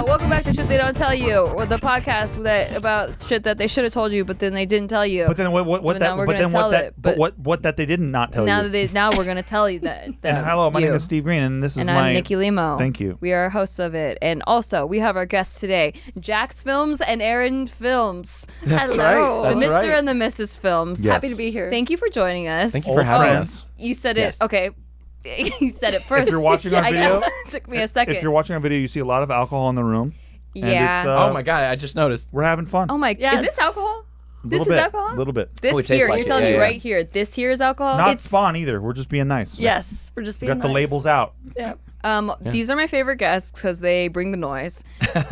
welcome back to Shit They Don't Tell You, or the podcast that about shit that they should have told you, but then they didn't tell you. But then what that they did not tell you. Now we're gonna tell you that. And hello, my name is Steve Green, and this is I'm Nikki Limo. Thank you. We are hosts of it, and also we have our guests today, Jacksfilms and Erin Films. That's Hello, right. the Mr. and the Mrs. Films. Yes. Happy to be here. Thank you for joining us. Thank you for having friends. us. You said it. Yes. Okay. You said it first. If you're watching our video, it took me a second. If you're watching our video, you see a lot of alcohol in the room. Yeah. And it's, Oh my god, I just noticed. we're having fun. Oh my. Yes. Is this alcohol? This is bit, alcohol? A little bit. This Oh, it tastes here, like you're it. telling Yeah, me yeah. right here, this here is alcohol? Not It's- spawn either. We're just being nice. Yes, we're just We being got the nice. labels out. Yeah. These are my favorite guests because they bring the noise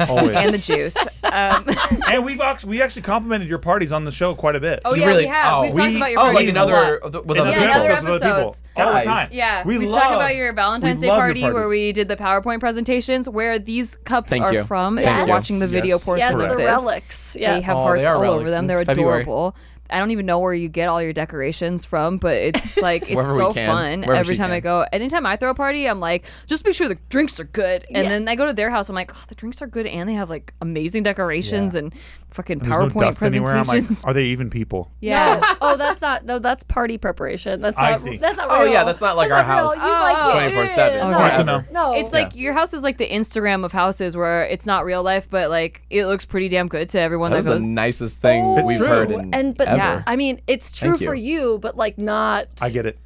Always. and the juice. And we actually complimented your parties on the show quite a bit. Oh You yeah, really- we have. oh, We've talked about your Oh, like parties a another lot. with In other the Yeah, people. other episodes with other episodes. people. All the Guys. time. Yeah, we talk about your Valentine's Day love your party where parties. we did the PowerPoint presentations, where these cups Thank are you. from. If Thank you're you. watching the video Yes. portion Yes, of the this, relics. Yeah. they have Oh, hearts they are all over relics them. They're since February. adorable. I don't even know where you get all your decorations from, but it's like it's Wherever we so can. fun. Wherever Every she time I can. go, anytime I throw a party, I'm like, just make sure the drinks are good. And Yeah. then I go to their house, I'm like, oh, the drinks are good, and they have like amazing decorations and fucking There's no PowerPoint dust anywhere. I'm like, presentations. are they even people? Yeah. No. Oh, that's not. No, that's party preparation. That's I not. see. That's not Oh, real. yeah, that's not like our real. house. You like 24/7. Okay. No. Good to know. No. It's like your house is like the Instagram of houses where it's not real life, but like it looks pretty damn good to everyone That that was goes. the nicest thing It's we've true. heard in Yeah. ever. I mean, it's true Thank for you, but like not. I get it.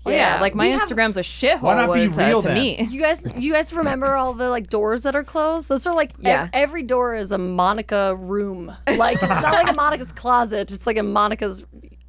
Oh, yeah, like my We have- Instagram's a shithole. Why not be real to then? me. You guys remember all the like doors that are closed? Those are like Yeah. every door is a Monica room. Like it's not like a Monica's closet. It's like a Monica's.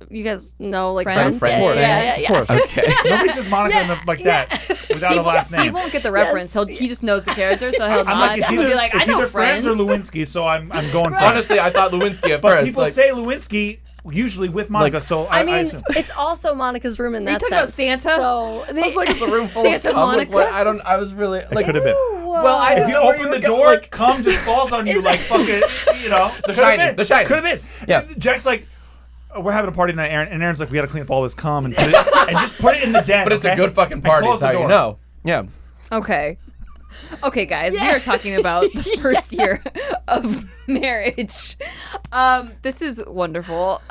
You guys know like Friends? friends. Of course. Yeah. Of course. Okay. Nobody says Monica enough like that without a last Steve name. won't get the reference. He just knows the character, so he'll I'm nod. like, it's He'll either, be like, I it's know either Friends. or Lewinsky, so I'm going for it. Honestly, I thought Lewinsky at But first. people like, say Lewinsky usually with Monica, Like- so I I mean, assume. it's also Monica's room in Are you that talking about sense. Santa? So I was like it's a room full Santa of Monica? Like, I was really like. It could have been. Well, I If didn't you know where open you the were going. door, Like, cum just falls on you like fucking, you know. The Shining, The Shining. Could have been. Yeah. Jack's like, oh, we're having a party tonight, Aaron, and Aaron's like, we got to clean up all this cum and, put it, and just put it in the den. but it's a okay? good fucking And party. close Is how the you door. know. Yeah. Okay. Okay, guys, we are talking about the first year of marriage. This is wonderful.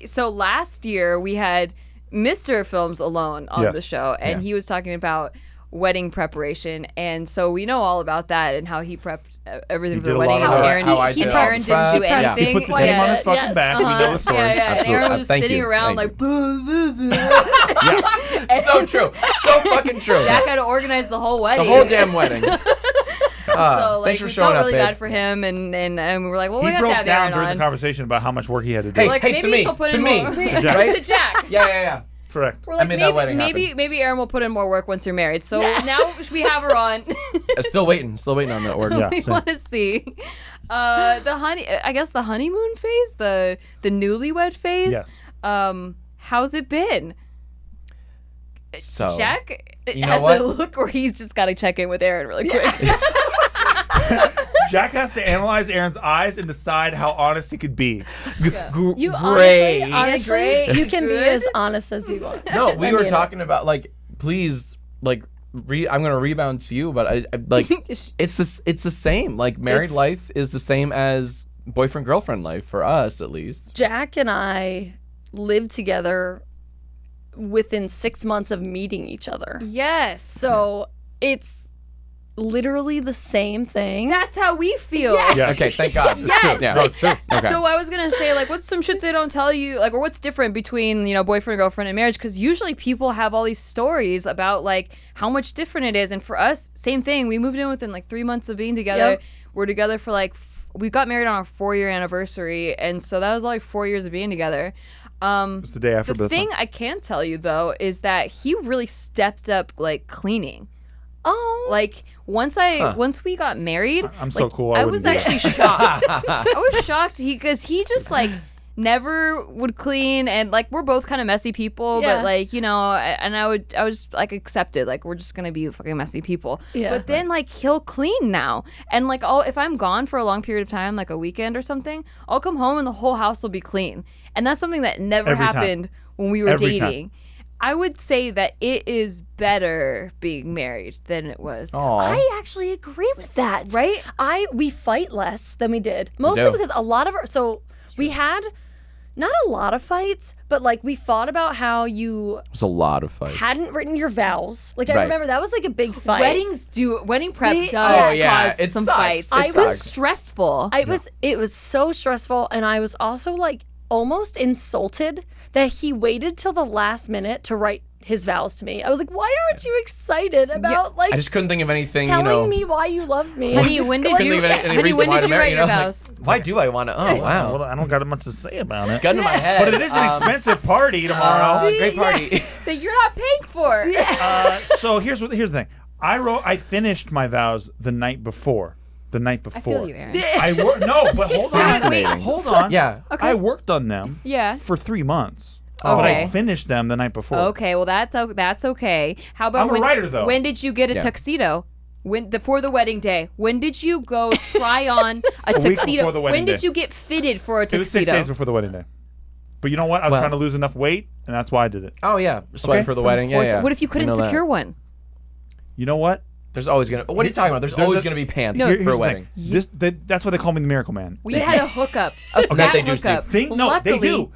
So last year we had Mr. Films alone on Yes. the show, and Yeah. he was talking about wedding preparation, and so we know all about that and how he prepped everything He for the did a wedding. lot How of Aaron, how I he did Aaron all the didn't do prep. Yeah. anything. He put the game on his fucking Yes. back. We know the story. Yeah, yeah. And Absolutely. Aaron was just Thank sitting you. around Thank like, blah, blah, blah. So true. So fucking true. Jack had to organize the whole The wedding. whole damn wedding. So like, thanks for we showing felt up, really babe. bad for him, and we were like, well, we He have to broke have down Aaron during on. the conversation about how much work he had to do. Hey, Like hey, maybe to me, she'll put to in me. more. To Jack. Right? To Jack. Yeah. Correct. We're like, made that wedding maybe Aaron will put in more work once you're married. So now we have her on. Still waiting on that order. Yeah. We same. want to see I guess the honeymoon phase, the newlywed phase. Yes. How's it been? So Jack you know has what? a look where he's just got to check in with Aaron really quick. Jack has to analyze Aaron's eyes and decide how honest he could be. Great. You honestly, Great. you can be Good. as honest as you want. Oh, No, we uh, were talking about like, please, like, I'm gonna rebound to you, but I like, it's the same. Like, married It's- life is the same as boyfriend girlfriend life for us, at least. Jack and I lived together within 6 months of meeting each other. Yes. So it's literally the same thing. That's how we feel. Yes. Yes. Okay, thank God. It's Yes. true. Yeah. No, it's true. Okay. So I was gonna say, like, what's some shit they don't tell you, like, or what's different between, you know, boyfriend, girlfriend, and marriage? Because usually people have all these stories about like how much different it is, and for us, same thing. We moved in within like 3 months of being together. Yep. We're together for like we got married on our 4-year anniversary, and so that was like 4 years of being together. It's the day after The birth. thing I can tell you though is that he really stepped up like cleaning. Oh, Like once we got married, I'm so like, cool, I was wouldn't do actually shocked. I was shocked because he just like never would clean, and like we're both kind of messy people, Yeah. but like, you know, and I was like accepted, like we're just gonna be fucking messy people. Yeah. But then like he'll clean now, and like if I'm gone for a long period of time, like a weekend or something, I'll come home and the whole house will be clean, and that's something that never Every time. happened when we were Every time. dating. I would say that it is better being married than it was. Aw. I actually agree with that. Right? We fight less than we did. Mostly do. because a lot of we had not a lot of fights, but like we fought about how you There's a lot of fights. hadn't written your vows. Like I Right. remember that was like a big fight. Wedding prep The- does Oh, yeah, cause it some sucks. fights. It It was sucks. stressful. It was so stressful, and I was also like almost insulted that he waited till the last minute to write his vows to me. I was like, why aren't you excited about like I just couldn't think of anything, telling me why you love me? Honey, when did Couldn't you, think of any honey, reason when why did to you marry, write your like, vows? why do I want to? Oh, wow. Well, I don't got much to say about it. Gun to my head. But it is an expensive party tomorrow. Great party. That you're not paying for. So here's the thing. I finished my vows the night before. The night before. I feel you, Aaron. No, but hold on. Fascinating. Hold on. Yeah. I worked on them Yeah. for 3 months. But Okay. I finished them the night before. Okay, well that's okay. How about I'm a writer, though. when did you get a Yeah. tuxedo? For the wedding day. When did you go try on a week tuxedo? before the wedding When did day. you get fitted for a It was 6 tuxedo? days before the wedding day. But you know what? I was Well- trying to lose enough weight, and that's why I did it. Oh, yeah. Sweating Okay. for the Some wedding. Yeah, yeah. What if you couldn't I know that. secure one? You know what? There's always going to... What are you talking about? There's always going to be pants Here's for the a thing. wedding. That's why they call me the Miracle Man. We had a hookup. that they do, Steve. They Luckily, do.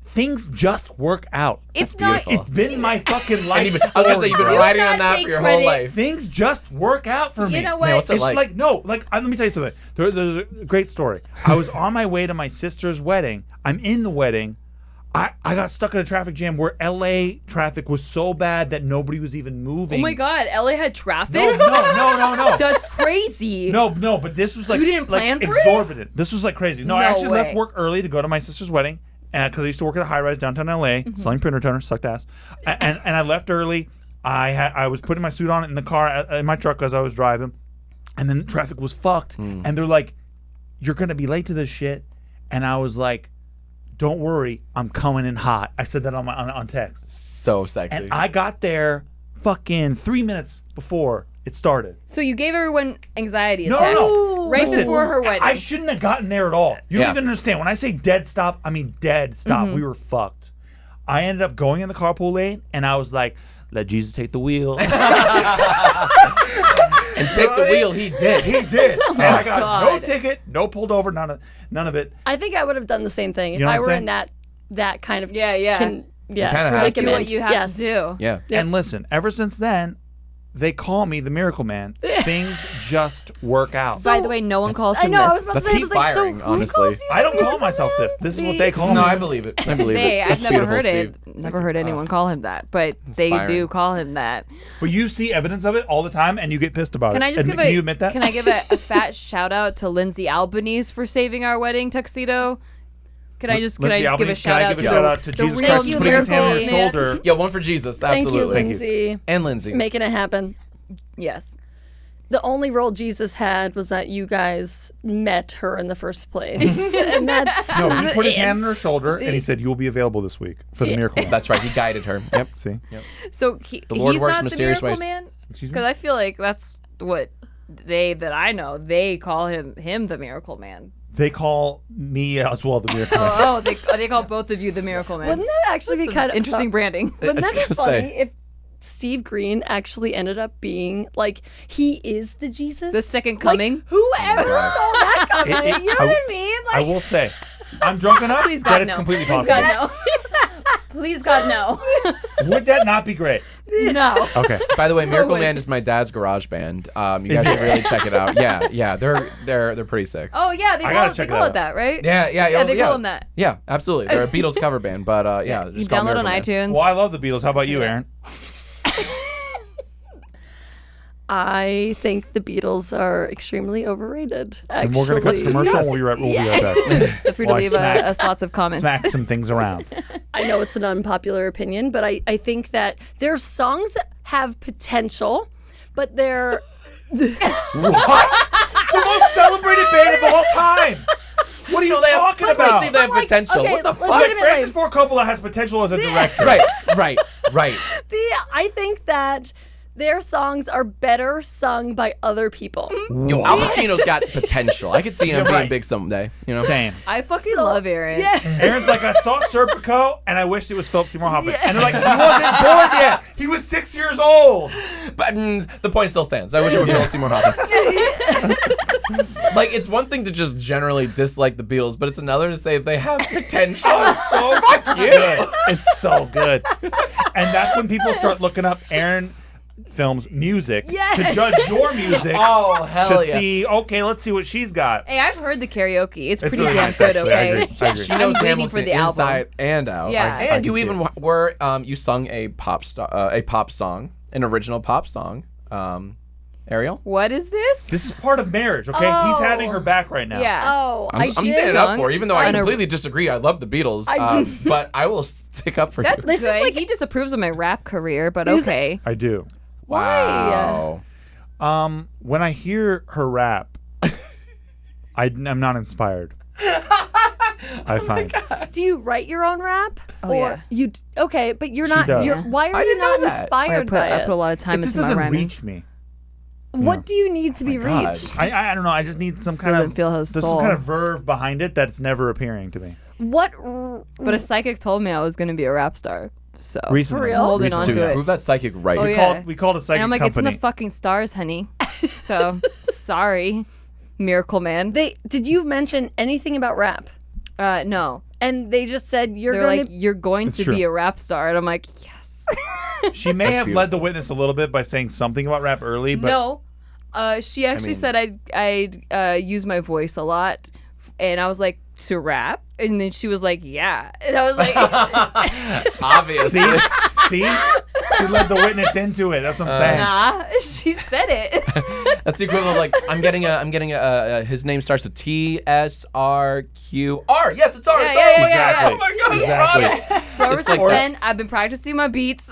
Things just work out. It's That's not. beautiful. It's been my fucking life. And you've been, I was going to say, you've been story, bro. riding not on that take for your credit. whole life. Things just work out for me. You know what? Man, what's it It's like? let me tell you something. There's a great story. I was on my way to my sister's wedding. I'm in the wedding. I got stuck in a traffic jam where LA traffic was so bad that nobody was even moving. Oh my God, LA had traffic. No. That's crazy. No, but this was like You didn't plan for it? exorbitant. This was like crazy. No, I No actually left way. work early to go to my sister's wedding because I used to work at a high-rise downtown LA selling printer toners, sucked ass. And I left early. I was putting my suit on in the car in my truck as I was driving, and then the traffic was fucked. And they're like, "You're gonna be late to this shit," and I was like, "Don't worry, I'm coming in hot." I said that on text, So sexy. and I got there fucking 3 minutes before it started. So you gave everyone anxiety No, attacks no. right Listen, before her wedding. I shouldn't have gotten there at all. You Yeah. don't even understand. When I say dead stop, I mean dead stop. We were fucked. I ended up going in the carpool lane, and I was like, "Let Jesus take the wheel." And take the wheel, he did. He did. And I got no God. ticket, no pulled over, none of it. I think I would have done the same thing if You know what I I'm were saying? in that kind of Yeah. kinda have to. do predicament. what you have Yes. to do. Yeah. And listen, ever since then, they call me the Miracle Man. Things just work out. By the way, no one calls I him know. I was this. about That's to say, it's like, so inspiring, who honestly. calls you I don't the call myself this. This is what they call No, me. I believe it. I believe They, it. I've That's never beautiful, heard Steve. it. Never heard anyone call him that, but they Inspiring. do call him that. But you see evidence of it all the time, and you get pissed about Can it. I just Can you admit that? Can I give a fat shout out to Lindsay Albanese for saving our wedding tuxedo? Can I just give a shout out to to the Jesus real Christ putting his hand on her miracle man? shoulder? Yeah, one for Jesus. Thank you, Absolutely. Lindsay. And Lindsay. Making it happen. Yes. The only role Jesus had was that you guys met her in the first place. And that's No, he put his hand on her it's- shoulder and he said, "You will be available this week for the miracle." That's right. He guided her. Yep. See, So Lord he's works not mysterious the miracle ways. man? Excuse me? Because I feel like that's what that I know. They call him the miracle man. they call me as well the miracle. Man. Oh, they call both of you the miracle man. Wouldn't that actually be Some kind of interesting branding. Wouldn't I that was be gonna funny say. if Steve Green actually ended up being like he is the Jesus, The second Like, coming? whoever saw that coming? It- You know what I mean? I will say, I'm drunk enough Please that God it's no. completely Please possible. God no. Please God no. Would that not be great? No. Okay. By the way, Miracle way. Man is my dad's garage band. You guys it? should really check it out. Yeah, they're pretty sick. Oh yeah, they I call gotta check it that that, right? Yeah, they call him that. Yeah, absolutely. They're a Beatles cover band, but yeah, You just call download on Miracle Man. iTunes. Well, I love the Beatles. How about you, Aaron? I think the Beatles are extremely overrated. And Actually, we're gonna cut to commercial. And we'll be right back. Feel free to Well, I leave smacked- us lots of comments. Smack some things around. I know it's an unpopular opinion, but I think that their songs have potential, but they're What? The most celebrated band of all time. What are you talking about? They have potential. okay, What the fuck? legitimately. Francis Ford Coppola has potential as a director. Right. I think that their songs are better sung by other people. Yo, Al Pacino's got potential. I could see him You're being right. big someday. You know. Same. I fucking love Aaron. Yeah. Aaron's like, I saw Serpico, and I wished it was Philip Seymour Hoffman. And they're like, he wasn't born yet. He was 6 years old. But the point still stands. I wish it were Philip Seymour Hoffman. Like, it's one thing to just generally dislike the Beatles, but it's another to say they have potential. So good. It's so good. And that's when people start looking up Aaron Films music to judge your music. Oh, hell to yeah. see, okay, let's see what she's got. Hey, I've heard the karaoke. It's pretty really damn nice, good, actually. I okay? agree. I agree. She knows I'm waiting Hamilton for the album. inside and out. Yeah. And you can see even were you sung a pop song, an original pop song. Ariel? What is this? This is part of marriage, okay? He's having her back right now. Yeah. Oh, I'm I standing did. up for her, even though I on a- completely disagree. I love the Beatles, but I will stick up for That's you. This is good. like- he disapproves of my rap career, but okay. I do. Wow. When I hear her rap, I'm not inspired. I find. Do you write your own rap? Oh, or yeah. you okay, but you're not does. why are I you didn't know not that. inspired by I put a it? lot of time It just into my doesn't rhyming. reach me. What do you need to be God. reached? I don't know. I just need some Just kind doesn't of feel his there's soul. some kind of verve behind it that's never appearing to me. What But a psychic told me I was going to be a rap star. So Recently, real? holding on Recently. to it. Prove that psychic right. Oh, We yeah. called a psychic And I'm like, company. it's in the fucking stars, honey. So sorry, Miracle Man. did you mention anything about rap? No. And they just said you're They're going like, to you're going It's to true. be a rap star. And I'm like, yes. She may have led the beautiful. witness a little bit by saying something about rap early, but No. She actually said I'd use my voice a lot. And I was like, to rap? And then she was like, yeah. And I was like, Obviously. see, she led the witness into it. That's what I'm saying. nah. She said it. That's the equivalent of like I'm getting a his name starts with TSRQR. Yes, it's R. Yeah, It's yeah, R. yeah, Exactly. Oh my god, it's Exactly. wrong. So ever It's like- since then, I've been practicing my beats.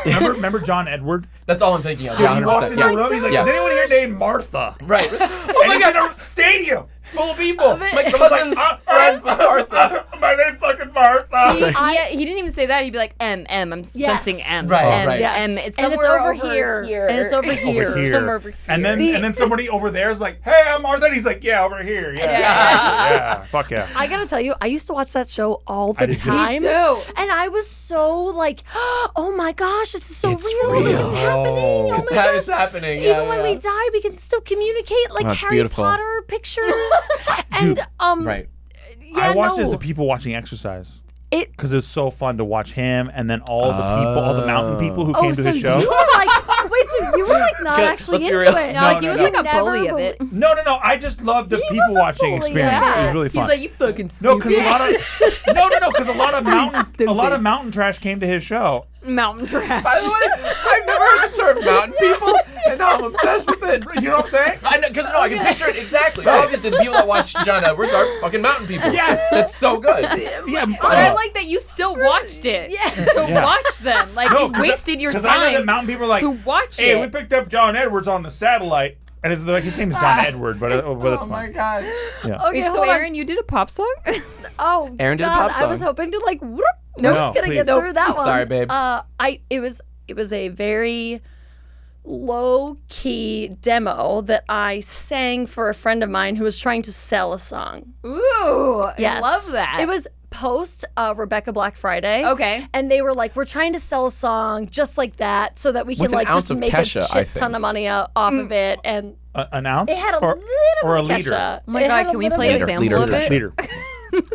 Remember John Edward? That's all I'm thinking of. He walks 100%. into a Yeah. room. He's like, Yeah. "Is anyone here named Martha?" Right. Oh my god, a stadium full of people. My cousin's friend was Martha. My name's fucking Martha. he didn't even say that. He'd be like, M. I'm sensing M. Right, M, right. M. Yes. It's And it's somewhere over here. And it's over here. Over here. Somewhere over here. And then somebody over there is like, "Hey, I'm Martha." And he's like, "Yeah, over here. Yeah, yeah. Fuck yeah." I gotta tell you, I used to watch that show all the did too. time. Me too. And I was so like, oh my gosh, this is so It's real. Like, real. it's happening. Oh It's, my gosh. it's happening. Even when we die, we can still communicate like That's Harry beautiful. Potter pictures. And Right. yeah, I watched no. it as the people watching exercise. It- Because it's so fun to watch him and then all the people, all the mountain people who Oh, came to so his show. you were like, wait, so you were like not Good. actually Let's be into real. it. No, No, he no, was no. like a bully of it. No. I just love the He people was a watching bully of experience. it. It was really He's fun. like, you fucking No, stupid. because a lot of because a lot of Stupid. mountain trash came to his show. mountain trash. By the way, I've never heard the term mountain people, and now I'm obsessed with it. You know what I'm saying? I know, because I can picture it exactly. Obviously, the people that watch John Edwards are fucking mountain people. Yes. That's so good. Yeah, But I like that you still watched it. Yeah. To Yeah. watch them. Like, you wasted your Because I know that time mountain people are like, to watch "Hey, we it. picked up John Edwards on the satellite," and it's like his name is John Edward, but it's fine. god. Yeah. Okay, Wait, so hold on. Aaron, you did a pop song? Oh, Aaron did a God, pop I was song. hoping to like. Whoop, No, I'm just gonna please. get through that one. Sorry, babe. It was a very low key demo that I sang for a friend of mine who was trying to sell a song. Ooh, Yes, I love that. It was post Rebecca Black Friday. Okay. And they were like, we're trying to sell a song just like that so that we can With an like ounce just of make Kesha, a I shit ton think. of money off of it. And An ounce it had a or little or a bit of liter. Kesha. Oh my It God, had can we little play a bit of- sample Liter of it? Liter.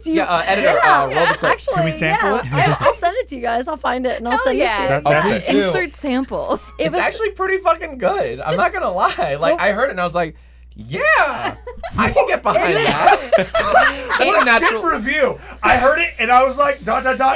Do you- Yeah, editor, roll the clip. Actually, Can we sample yeah, I'll send it to you guys. I'll find it and I'll Hell send yeah. it to you. That's Okay. please do. Insert sample. It It's was actually pretty fucking good. I'm not gonna lie. Like I heard it and I was like, yeah, I can get behind that. That's a Shit natural. review. I heard it and I was like, ...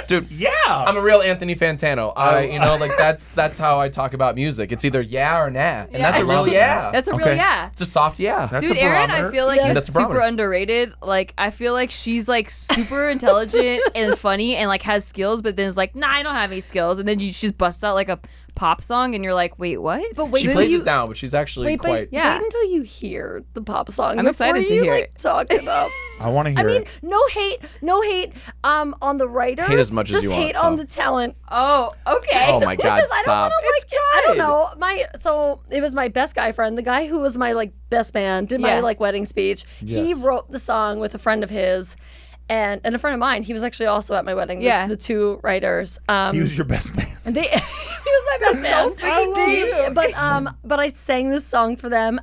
Dude, Yeah. I'm a real Anthony Fantano. Like that's how I talk about music. It's either yeah or nah, and that's a real love yeah. That's a real Okay. yeah. It's a soft yeah. That's Dude, a Erin, barometer. I feel like Yeah. you're That's a super barometer. underrated. Like, I feel like she's like super intelligent and funny and like has skills, but then is like, nah, I don't have any skills. And then she just busts out like a pop song, and you're like, wait, what? But wait She till plays you it down, but she's actually wait, quite. Yeah. wait until you hear the pop song. I'm excited to hear it. Talk it up. I want to hear I mean, it. no hate on the writers. Hate as much as just you want, hate on oh. the talent. Oh, okay. Oh my God! Because I don't Stop. wanna, It's I don't good. know. So it was my best guy friend, the guy who was my like best man, did my Yeah. like wedding speech. He Yes. wrote the song with a friend of his. And a friend of mine, he was actually also at my wedding. Yeah. The two writers. He was your best man. And they, he was my best man. But I sang this song for them.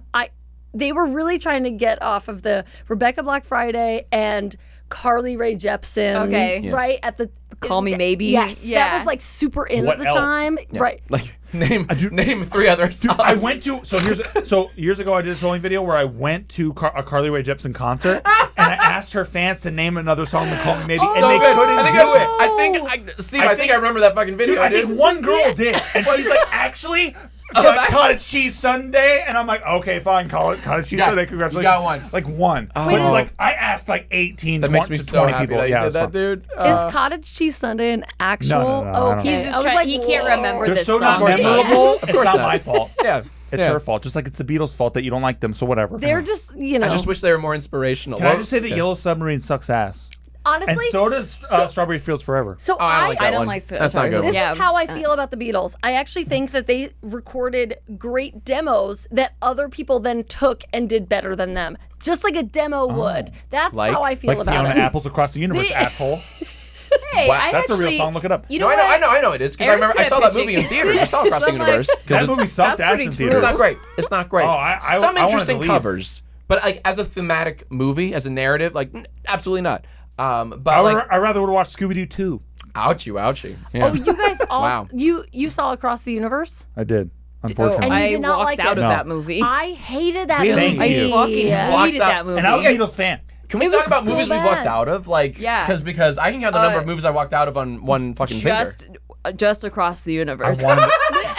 They were really trying to get off of the Rebecca Black Friday and Carly Rae Jepsen. Okay. Yeah. Right at the Call Me Maybe. Yes, Yeah. that was like super in What at the else? time. Yeah. Right. Like name 3 other songs. I went to so years ago I did a trolling video where I went to a Carly Rae Jepsen concert and I asked her fans to name another song than Call Me Maybe, and they good. couldn't I think do it. I think I remember that fucking video. Dude, I think one girl did, and she's like, actually, cottage cheese sundae, and I'm like, okay, fine, call it cottage cheese sundae. Congratulations, you got one. Like one. Oh. But like I asked like 18, That 20, makes me to so 20 happy people. that you Yeah, did it's that, fun. dude. Is cottage cheese sundae an actual? No, I don't okay. know. He's just I was trying, like, he can't whoa. remember They're this so song. not memorable. Of It's course not not. my fault. Yeah. It's her fault. Just like it's the Beatles' fault that you don't like them. So whatever. They're just, I just wish they were more inspirational. Can I just say that Yellow Submarine sucks ass? honestly. And so does Strawberry Fields Forever. So Oh, I don't like that I don't one. like That's not good. This Yeah. is how I feel about the Beatles. I actually think that they recorded great demos that other people then took and did better than them. Just like a demo would. That's Like? how I feel Like about Fiona it. Apples Across the Universe, asshole. Hey, Wow, I That's actually, a real song. Look it up. You know No, what? I know it is because I Erin's remember I good saw at that pitching. movie in theaters. I saw Across the I'm like, Universe That because movie sucked that's ass pretty in true. theaters. it's not great. It's not great. Oh, I Some wanted to interesting leave. covers, but like as a thematic movie, as a narrative, like absolutely not. But I rather would watch Scooby Doo 2. ouchie. Yeah. Oh, you guys also Wow. you saw Across the Universe? I did, unfortunately. And you I did not walked like out it. of No. that movie. I hated that Really? movie. Thank you. I fucking Walked hated out- that movie. and I was a Beatles fan. Can we It talk was about so movies we've bad. walked out of? Like, Yeah. because I can count the number of movies I walked out of on one fucking finger. just Across the I Universe. wanted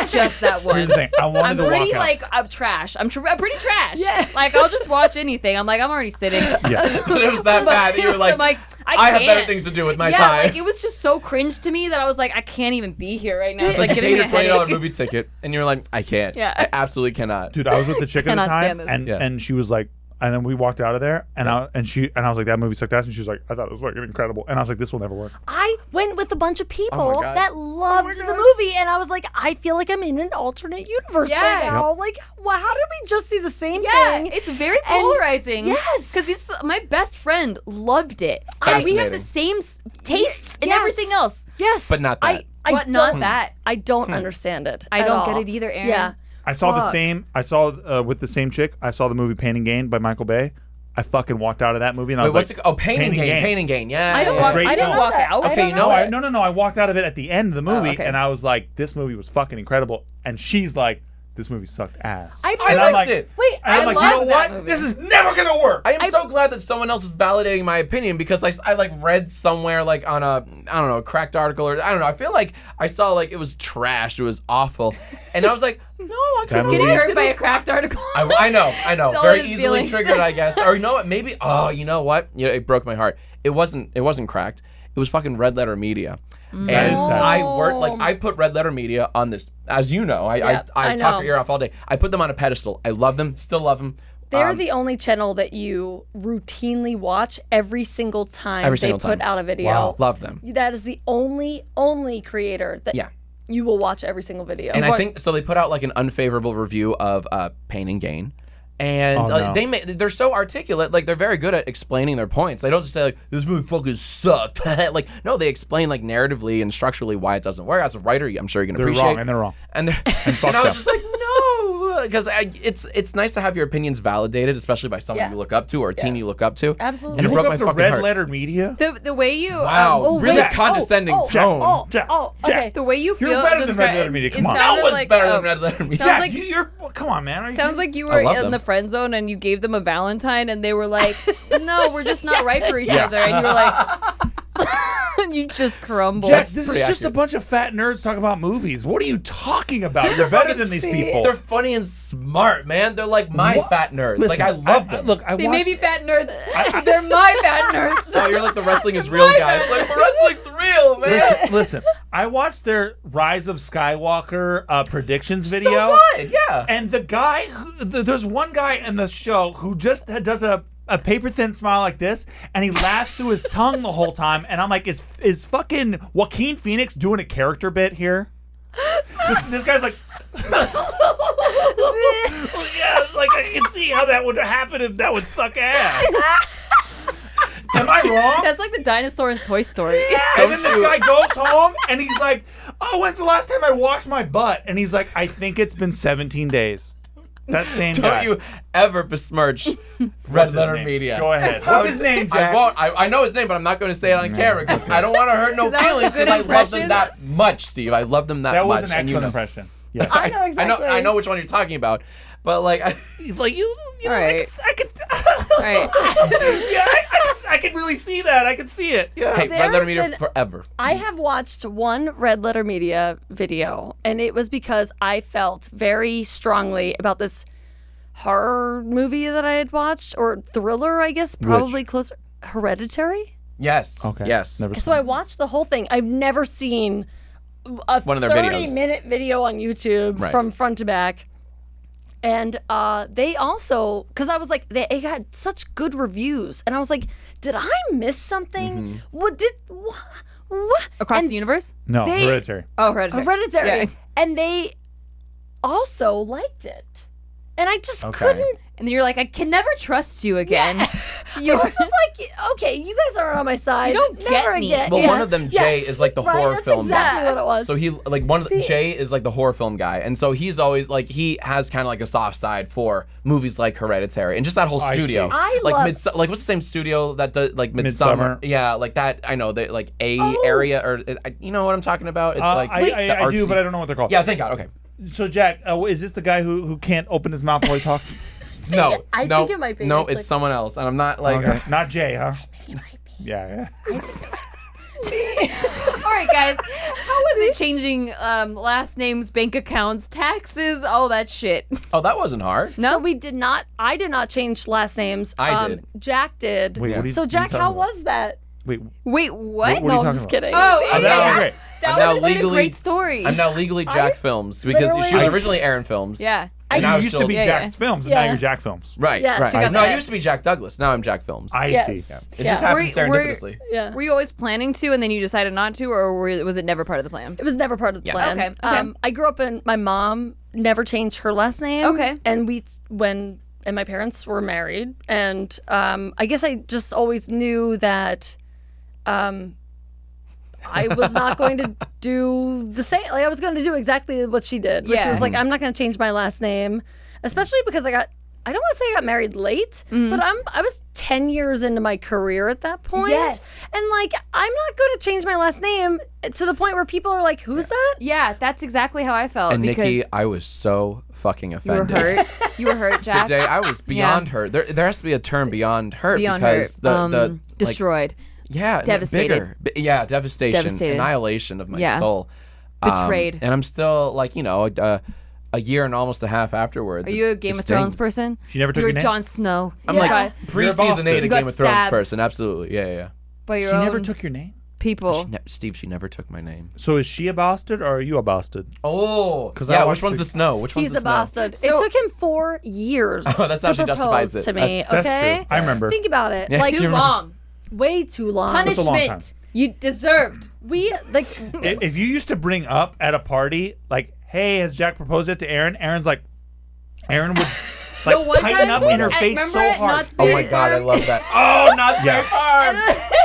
Just that one. here's the thing. I wanted I'm to pretty walk out. like I'm trash. I'm pretty trash. Yeah. Like I'll just watch anything. I'm like I'm already sitting. Yeah. But it was that bad that you were like, I'm like I have better can't. things to do with my Yeah, time. like it was just so cringe to me that I was like I can't even be here right now. It's like you giving paid me a a $20 headache. movie ticket, and you're like, I can't. Yeah. I absolutely cannot. Dude, I was with the chick at the Cannot stand time, this. and she was like, and then we walked out of there, and I was like, that movie sucked ass, and she was like, I thought it was fucking incredible, and I was like, this will never work. I went with a bunch of people God. that loved the movie, and I was like, I feel like I'm in an alternate universe Yeah. right now. Like, how did we just see the same Yeah, thing? it's very And- polarizing. Yes. because my best friend loved it, and we Fascinating. have the same tastes and Yes. everything else. Yes, But not that. But not that. I don't understand it. I at don't all. get it either, Erin. Yeah. I saw the Fuck. same. I saw with the same chick. I saw the movie Pain and Gain by Michael Bay. I fucking walked out of that movie, and I Wait, was what's like, it called? Oh, Pain and Gain. Pain and Gain. Yeah. I don't yeah, walk. Great I didn't film. walk that. out. I Okay, don't you know know what? it. No. I walked out of it at the end of the movie, okay. and I was like, this movie was fucking incredible, and she's like, this movie sucked ass. I and I I'm liked like, it. Wait, and I'm I like, love you know that what? movie. This is never gonna work. I am so glad that someone else is validating my opinion because I like read somewhere like on a a cracked article or I don't know. I feel like I saw like it was trash. It was awful, and I was like, no, I That couldn't Getting movie- hurt by a cracked article. I know. All Very his easily feelings. triggered, I guess. Or you know what? Maybe. Oh, you know what? It broke my heart. It wasn't cracked. It was fucking Red Letter Media. And That is sad. I worked like I put Red Letter Media on this, as you know. I I talk know. your ear off all day. I put them on a pedestal. I love them. Still love them. They're the only channel that you routinely watch every single time Every they single put time. out a video. Wow. Love them. That is the only creator that Yeah. you will watch every single video. And I think so. They put out like an unfavorable review of Pain and Gain, and Oh, no. they're so articulate. Like they're very good at explaining their points. They don't just say like this movie fucking sucked. Like no, they explain like narratively and structurally why it doesn't work. As a writer, I'm sure you can They're appreciate. wrong, and they're wrong. And they're, fucked and I was up. just like no, because it's nice to have your opinions validated, especially by someone Yeah. you look up to or a team you look up to. Absolutely. And it You broke look my up to fucking Red heart. Letter Media. The way you Wow, Oh, really wait. condescending Oh, tone. Jack, okay. the way you feel You're better than describe- Red Letter Media. Come it on. sounded No one's like, better than Red Letter Media. sounds Jack, like- you're come on, man. Are you Sounds kidding? like you I were love in them. the friend zone and you gave them a Valentine and they were like, no, we're just not right for each Yeah. other. And you were like, and you just crumble. Jack, this is pretty just a accurate. bunch of fat nerds talking about movies. What are you talking about? You're better than these people. They're funny and smart, man. They're like my fat nerds. Listen, like I love them. Look, I They watched, may be fat nerds. They're my fat nerds. Oh, you're like the wrestling is real guy. It's like the wrestling's real, man. Listen. I watched their Rise of Skywalker predictions video. So what? Yeah. And the guy, there's one guy in the show who just does a paper thin smile like this, and he laughs through his tongue the whole time. And I'm like, is fucking Joaquin Phoenix doing a character bit here? This guy's like, yeah, like I can see how that would happen if that would suck ass. Am I wrong? That's like the dinosaur in Toy Story. And then this guy goes home and he's like, oh, when's the last time I washed my butt? And he's like, I think it's been 17 days. That same guy. Don't you ever besmirch Red What's his Letter name? Media. Go ahead. What's his name, Jack? I won't. I know his name, but I'm not going to say it on camera because I don't want to hurt no Is that a feelings good because I love impression? them that much, Steve. I love them that That much. was an and you excellent know. impression. Yeah. I know exactly. I know which one you're talking about, but like, Like you know, All right. I could All right. yeah, I could really see that. I could see it. Yeah. hey, There's Red Letter Media been- forever. I have watched one Red Letter Media video, and it was because I felt very strongly about this horror movie that I had watched, or thriller, I guess, probably closer. Hereditary? Yes. Okay. Yes. Never So I watched the whole thing. I've never seen a One of their videos. 30-minute video on YouTube Right. from front to back. And they also, because I was like, they had such good reviews, and I was like, did I miss something? What? Across And the universe? No, They- Hereditary. Oh, Hereditary. Hereditary. Yeah. And they also liked it. And I just Okay. couldn't. And then you're like, I can never trust you again. It was just like, okay, you guys are on my side. You don't Never get me. again. Well, Yeah. one of them, Jay, is like the right, horror that's film exactly guy. what it was. So he like one of the, Jay is like the horror film guy, and so he's always like he has kind of like a soft side for movies like Hereditary and just that whole I studio. see. I like love- like what's the same studio that does like Midsummer. Midsummer? Yeah, like that. I know that like area or you know what I'm talking about. It's like I the do, artsy- but I don't know what they're called. Yeah, thank God. Okay. So Jack, is this the guy who can't open his mouth while he talks? No, I no, think it might be, No, actually. it's someone else, and I'm not like. Okay. Not Jay, huh? It might be. Yeah. All right, guys. How was it changing last names, bank accounts, taxes, all that shit? Oh, that wasn't hard. No? So we did not. I did not change last names. I did. Jack did. Wait, what are you- So what are you Jack, talking how about? was that? Wait. Wait, what? What are No, you I'm talking just about? kidding. Oh, I'm yeah. now- Great. That I'm would now have been a legally- great story. I'm now legally Jack Films because she was literally- originally Erin Films. Yeah. And now You I'm used to still- be Yeah, Jack's Films, and now Yeah. you're Jack Films. Right, Yes, right. you got No, I that. used to be Jack Douglas. Now I'm Jack Films. I Yes. see. It Yeah. just happened Were- serendipitously. Yeah. Were you always planning to, and then you decided not to, or was it never part of the plan? It was never part of the Yeah. plan. Okay. I grew up in. My mom never changed her last name. Okay. And my parents were married, and I guess I just always knew that. I was not going to do the same. Like I was going to do exactly what she did, which Yeah. was like I'm not going to change my last name, especially because I don't want to say I got married late, but I was 10 years into my career at that point. Yes. And like I'm not going to change my last name to the point where people are like, "Who's that?" Yeah, that's exactly how I felt. And because Nikki, I was so fucking you were offended. hurt. You were hurt, Jack. Today I was beyond hurt. There has to be a term beyond hurt Beyond because hurt. the like, Destroyed. yeah, Devastated. bigger. Yeah, devastation, Devastated. annihilation of my Yeah. soul, Betrayed. and I'm still like a year and almost a half afterwards. Are you a Game of Thrones person? She never took You your were name? Jon Snow. I'm You like got pre-season 8 You a got Game of Thrones stabbed person. Absolutely, yeah. by your She own never took your name. people. Steve, she never took my name. So is she a bastard or are you a bastard? Oh, 'Cause I yeah. watched Which one's the- the snow? Which one's He's the a snow? bastard. So- it took him 4 years Oh, that's to actually propose justifies it. to me. That's okay, true. I remember. Think about it. Yeah, like she Too long. way too long. a long time. Punishment. You deserved. We like If you used to bring up at a party, like, hey, has Jack proposed it to Erin? Erin would like The one tighten time- up in her I face remember so it, hard. Knott's Oh my Berry god, I Farm. love that. Oh, not Yeah. Berry Farm.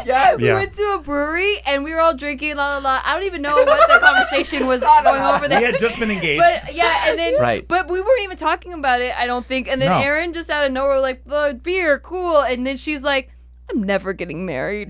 Yes. We Yeah. went to a brewery and we were all drinking, la la la. I don't even know what the conversation was going over there. We had just been engaged. But yeah, and then Right. but we weren't even talking about it, I don't think. And then No. Erin just out of nowhere was like, beer, cool. And then she's like, I'm never getting married.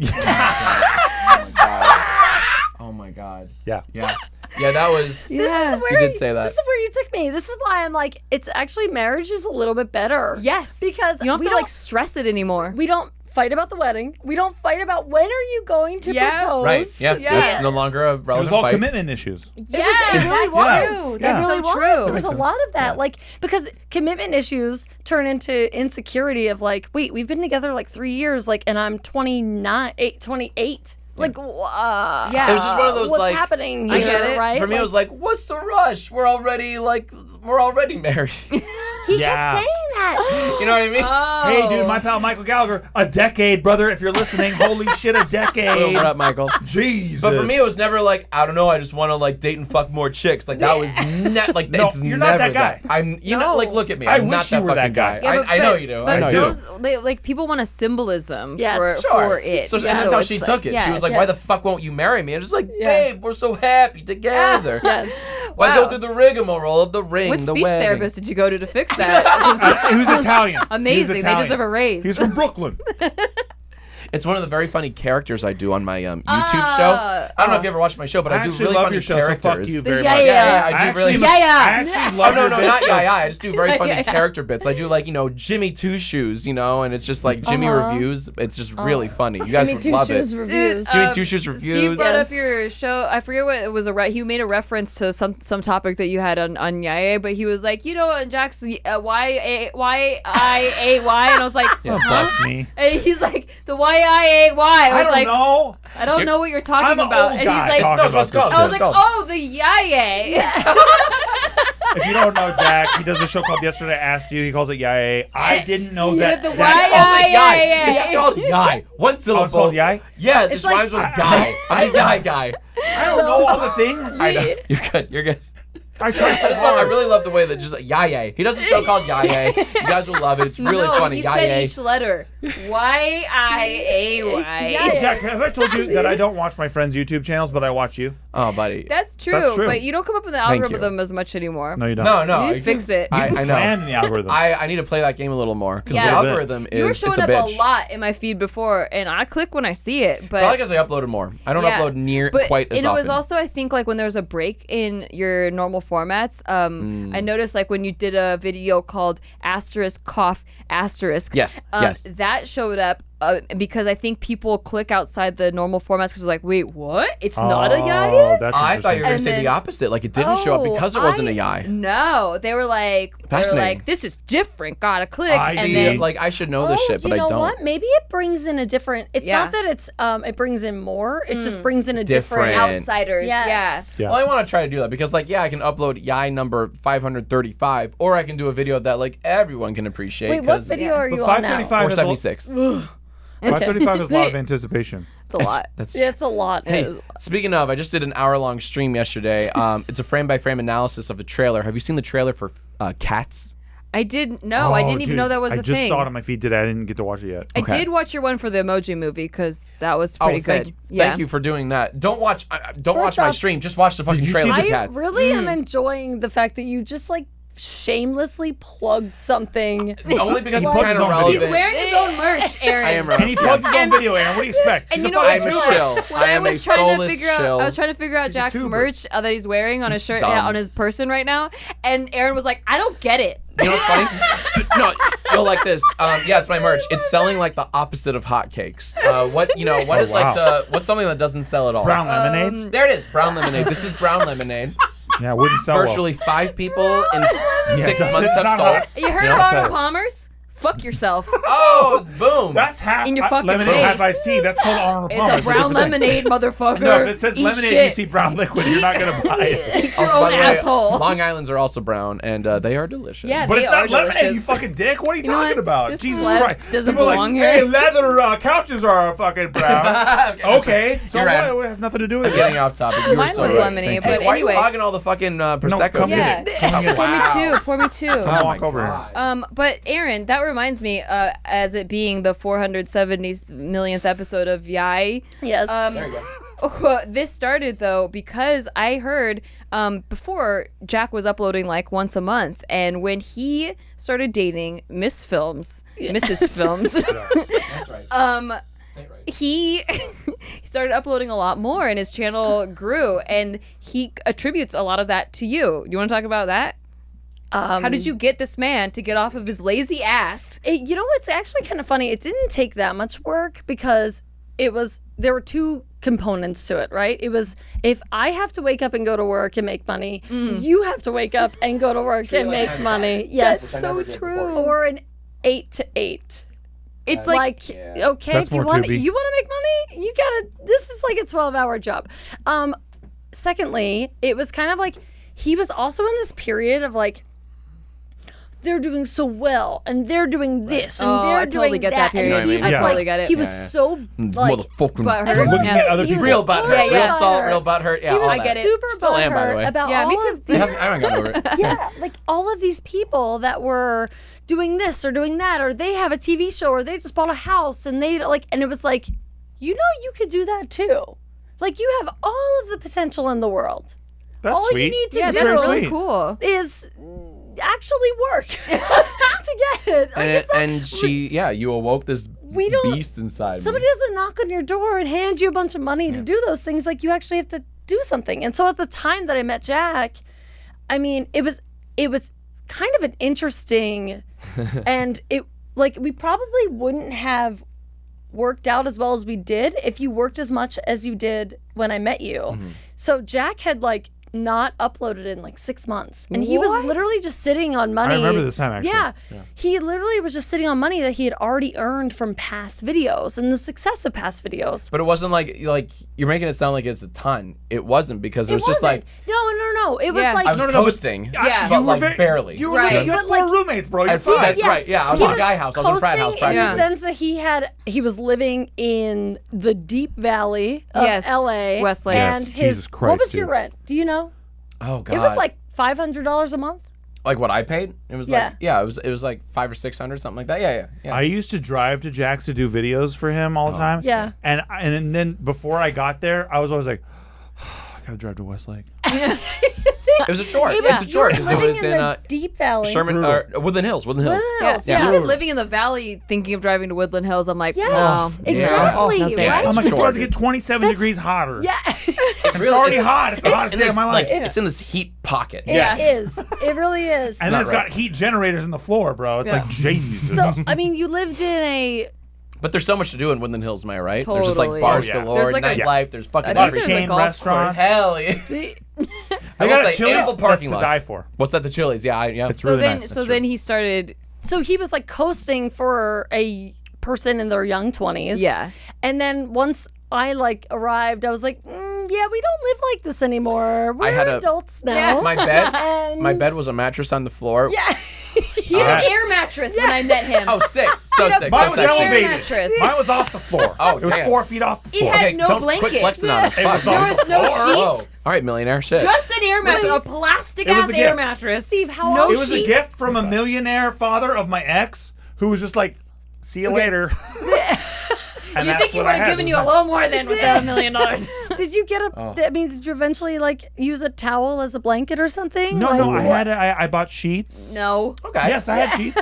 Oh my god. yeah. Yeah. Yeah, that was. this is where You did say that. This is where you took me. This is why I'm like, it's actually marriage is a little bit better. Yes. Because You don't have we to like stress it anymore. we don't fight about the wedding. We don't fight about when are you going to propose. Right. Yeah. That's no longer a relevant It was all fight. commitment issues. It really was. Yeah. It really so was. true. There was a lot of that. Like, because commitment issues turn into insecurity of like, wait, we've been together like 3 years, like, and I'm 28. Like, It was just one of those, what's like, happening I here, get it. right? For me, it was like, what's the rush? We're already married. he kept saying that. You know what I mean? Hey, dude, my pal Michael Gallagher, a decade, brother. If you're listening, holy shit, a decade. What up, Michael? Jesus. But for me, it was never like, I don't know, I just want to like date and fuck more chicks. Like that was like No, it's you're never not that guy. I'm know, like look at me. I I'm not wish you that were fucking that guy. guy. I know you do. But I know you do. those, like people want a symbolism Yes. for it. So that's how she it's took it. She was like, yes. "Why the fuck won't you marry me?" And it's like, "Babe, we're so happy together. Yes. Why Wow. go through the rigmarole of the ring, Which the speech wedding?" therapist did you go to fix that? He was Italian. Amazing. He was They Italian. deserve a raise. He's from Brooklyn. It's one of the very funny characters I do on my YouTube show. I don't know if you ever watched my show, but I do actually really love funny your show, characters. so fuck you very Yeah, much. yeah. I do really. Yeah, I actually Oh love no, your no, bits. not yeah. I just do very funny Yeah. character bits. I do like Jimmy Two Shoes, and it's just like Jimmy reviews. It's just really funny. You guys Jimmy would Two love Shoes it. reviews. Jimmy Two Shoes Steve reviews. brought Yes. up your show. I forget what it was. He made a reference to some topic that you had on Yaya, but he was like, Jack's Y-I-A-Y, and I was like, Oh, bless me. and he's like, the Y-I-A-Y. I was I don't like, know. I don't know what you're talking I'm an about. old And guy he's like, talking No, about let's go. this I was shit. like, oh, the Yaya. If you don't know Jack, he does a show called Yesterday I Asked You. He calls it Yay. I didn't know that. The that- Y-I-A. It's just called Yai. One syllable. Oh, it's called Yai? Yeah, this like- rhymes with guy. I'm the Yai guy. I don't know all the things. I know. You're good. You're good. I try so I hard. really love the way that just Yaya. He does a show called Yaya. You guys will love it. It's really No, funny. he said Yaya. each letter. Y-I-A-Y. Jack, have I told you that I don't watch my friends' YouTube channels, but I watch you? Oh, buddy. That's true, That's true. but you don't come up in the Thank you. algorithm as much anymore. No, you don't. No. You fix it. I know. Slammed in the algorithm. I need to play that game a little more because Yeah. the A little bit. algorithm is You were it's showing a up bitch. a lot in my feed before, and I click when I see it. But Probably because I uploaded more. I don't yeah. upload near But quite as and often. it was also, I think, like when there was a break in your normal formats. I noticed like when you did a video called asterisk cough asterisk. Yes, yes. That showed up. Because I think people click outside the normal formats because they're like, wait, what? It's not a yaya? That's I thought you were going to And say then- the opposite. Like it didn't show up because it wasn't a Yai. No, they were like, Fascinating. this is different. Gotta click. I and see. then Like I should know this shit, but you know I don't. what? Maybe it brings in a different. It's Yeah. not that it's it brings in more. It just brings in a different. Different. outsiders. Yes. Yeah. Well, I want to try to do that because, like, yeah, I can upload Yai number 535, or I can do a video that like everyone can appreciate. Wait, what 'cause video are But you on now? 535 is 476. 535 is a lot of anticipation. It's a lot. That's Yeah, it's a lot. Hey, speaking of, I just did an hour-long stream yesterday. It's a frame-by-frame analysis of the trailer. Have you seen the trailer for Cats? I didn't know. I didn't even know that was I a just thing. saw it on my feed today. I didn't get to watch it yet. I Okay. did watch your one for the Emoji Movie because that was pretty good. Thank you for doing that. Don't watch First my off- stream. Just watch the fucking you see trailer the- for I Cats. really am enjoying the fact that you just like shamelessly plugged something. Only because He it's plugged kind his of own relevant. video. He's wearing his own merch, Aaron. I am And he plugged his own video, Aaron. What do you expect? And He's you know a what? I'm a fucking shill. When I I am a was trying to soulless figure out, shill. I was trying to figure out He's a Jack's tuber. merch that he's wearing on his shirt, dumb. on his person right now, and Aaron was like, "I don't get it." You know what's funny? No, go like this. Yeah, it's my merch. It's selling like the opposite of hotcakes. What is like wow. what's something that doesn't sell at all? Brown lemonade? There it is, brown lemonade. This is brown lemonade. Yeah, it wouldn't sell Virtually 5 people in 6 it months doesn't have sound sold. hot. You heard You know, about tell Arnold you. Palmer's? Fuck yourself. Oh, boom. That's half In your fucking lemonade, face. half iced tea. That's called Arnold It's Palmer. a brown different thing. lemonade, motherfucker. No, if it says Eat lemonade, shit. you see brown liquid, you're not going to buy it. Eat your Also, own by the way, asshole. Long Islands are also brown, and they are delicious. Yeah, But they it's not are lemonade, you delicious. fucking dick. What are you know talking what? about? This Jesus left Christ. doesn't People are belong like, here. hey, leather couches are fucking brown. Okay, so You're right. what? It has nothing to do with Getting it. off topic. You were Mine so was right. lemonade, Thank you. but Hey, why anyway. are you hogging all the fucking Prosecco? come get Yeah, it. Come pour me wow. two. Pour me two. Come walk over here. But Aaron, that reminds me, as it being the 470 millionth episode of Yai. Yes. There you go. This started though because I heard before Jack was uploading like once a month, and when he started dating Mrs. Films, That's right. Say it right. he started uploading a lot more, and his channel grew, and he attributes a lot of that to you. You want to talk about that? How did you get this man to get off of his lazy ass? You know what's actually kind of funny? It didn't take that much work because there were two components to it, right? It was, if I have to wake up and go to work and make money, you have to wake up and go to work and make money. Yes, so true. or an 8 to 8. It's like okay, That's if you more want Tubi. to make money, you gotta. This is like a 12-hour job. Secondly, it was kind of like he was also in this period of like, they're doing so well, and they're doing this, and they're I totally doing get that period. And he You know was what I mean? I totally get it. He was so like Motherfucking butthurt. Looking at other he was people. real butthurt, Yeah. real salt, real butthurt. Yeah, he was all I that. get it. super Still am, by the butthurt way. about Yeah, me all too. of these. I haven't gotten over it. Yeah, like all of these people that were doing this or doing that, or they have a TV show, or they just bought a house, and they like, and it was like, you could do that too. Like, you have all of the potential in the world. That's all sweet. you need to Yeah, do that's very really sweet. cool. is actually work to get it. Like, it's not, And she, you awoke this We don't- beast inside somebody me. doesn't knock on your door and hand you a bunch of money to do those things. Like, you actually have to do something. And so at the time that I met Jack, I mean, it was kind of an interesting, and we probably wouldn't have worked out as well as we did if you worked as much as you did when I met you. Mm-hmm. So Jack had not uploaded in 6 months, and he was What? literally just sitting on money. I remember this time, actually. Yeah, he literally was just sitting on money that he had already earned from past videos and the success of past videos. But it wasn't like you're making it sound like it's a ton. It wasn't, because it was just wasn't. like no. It was Yeah. like I was No, but- posting, Yeah. but You were like barely. You were Right. living, you had But, 4 roommates, bro. You're I feel fine. that's right. Yeah, I was he in a guy house. I was in a frat house coasting in the practically. sense that he was living in the deep valley of Yes, LA. Westlake. And Yes, his Jesus Christ, what was your dude. rent? Do you know? Oh god, It was like $500 a month. like what I paid. It was Yeah. it was like 500 or 600, something like that. Yeah. I used to drive to Jack's to do videos for him all the time. Yeah. And then before I got there, I was always like, I gotta drive to Westlake. It was a chore. It was, It's a chore you were because it living was in in the deep valley. Sherman or Woodland Hills. Woodland Hills. Woodland Yeah, Hills, see, yeah. even living in the valley, thinking of driving to Woodland Hills, I'm like, Yes, no. exactly. No, thanks. right? I'm like, it's Sure, about to dude. get 27 degrees hotter. Yeah. It's already hot. It's the hottest in day this, of my life. it's in this heat pocket. Yes. It is. It really is. And then Not it's right. got heat generators in the floor, bro. It's like Jesus. So, I mean, you lived in a. But there's so much to do in Woodland Hills, am I right? There's just like Totally. bars Oh, yeah. galore, There's like a- nightlife. There's fucking I think everything. there's a chain golf restaurants. course. Hell yeah. I got a say Chili's ample that's parking to lots. die for. What's that? The Chili's? Yeah, yeah. It's So really then, nice. so then he started. So he was coasting for a person in their young 20s. Yeah. And then once I arrived, I was like, yeah, we don't live like this anymore. We're had a- adults now. my bed. And- My bed was a mattress on the floor. Yeah. He had Alright. an air mattress when I met him. Oh, sick. So sick. Mine So was sexy. air elevated. mattress. Mine was off the floor. Oh, it was damn. 4 feet off the It floor. had no don't blanket. quit flexing on us. It was Fuck. on There was no floor. sheets. All right, millionaire shit. Just an air mattress, a plastic It was ass a air gift. mattress. Steve, how No old It was a sheets. gift from a millionaire father of my ex who was just like, see you later. And You that's think he what would I have had. given It you a was little more than with that $1 million? Did you get I mean, did you eventually use a towel as a blanket or something? No, Like, no, what? I bought sheets. No. Okay. Yes, I had sheets.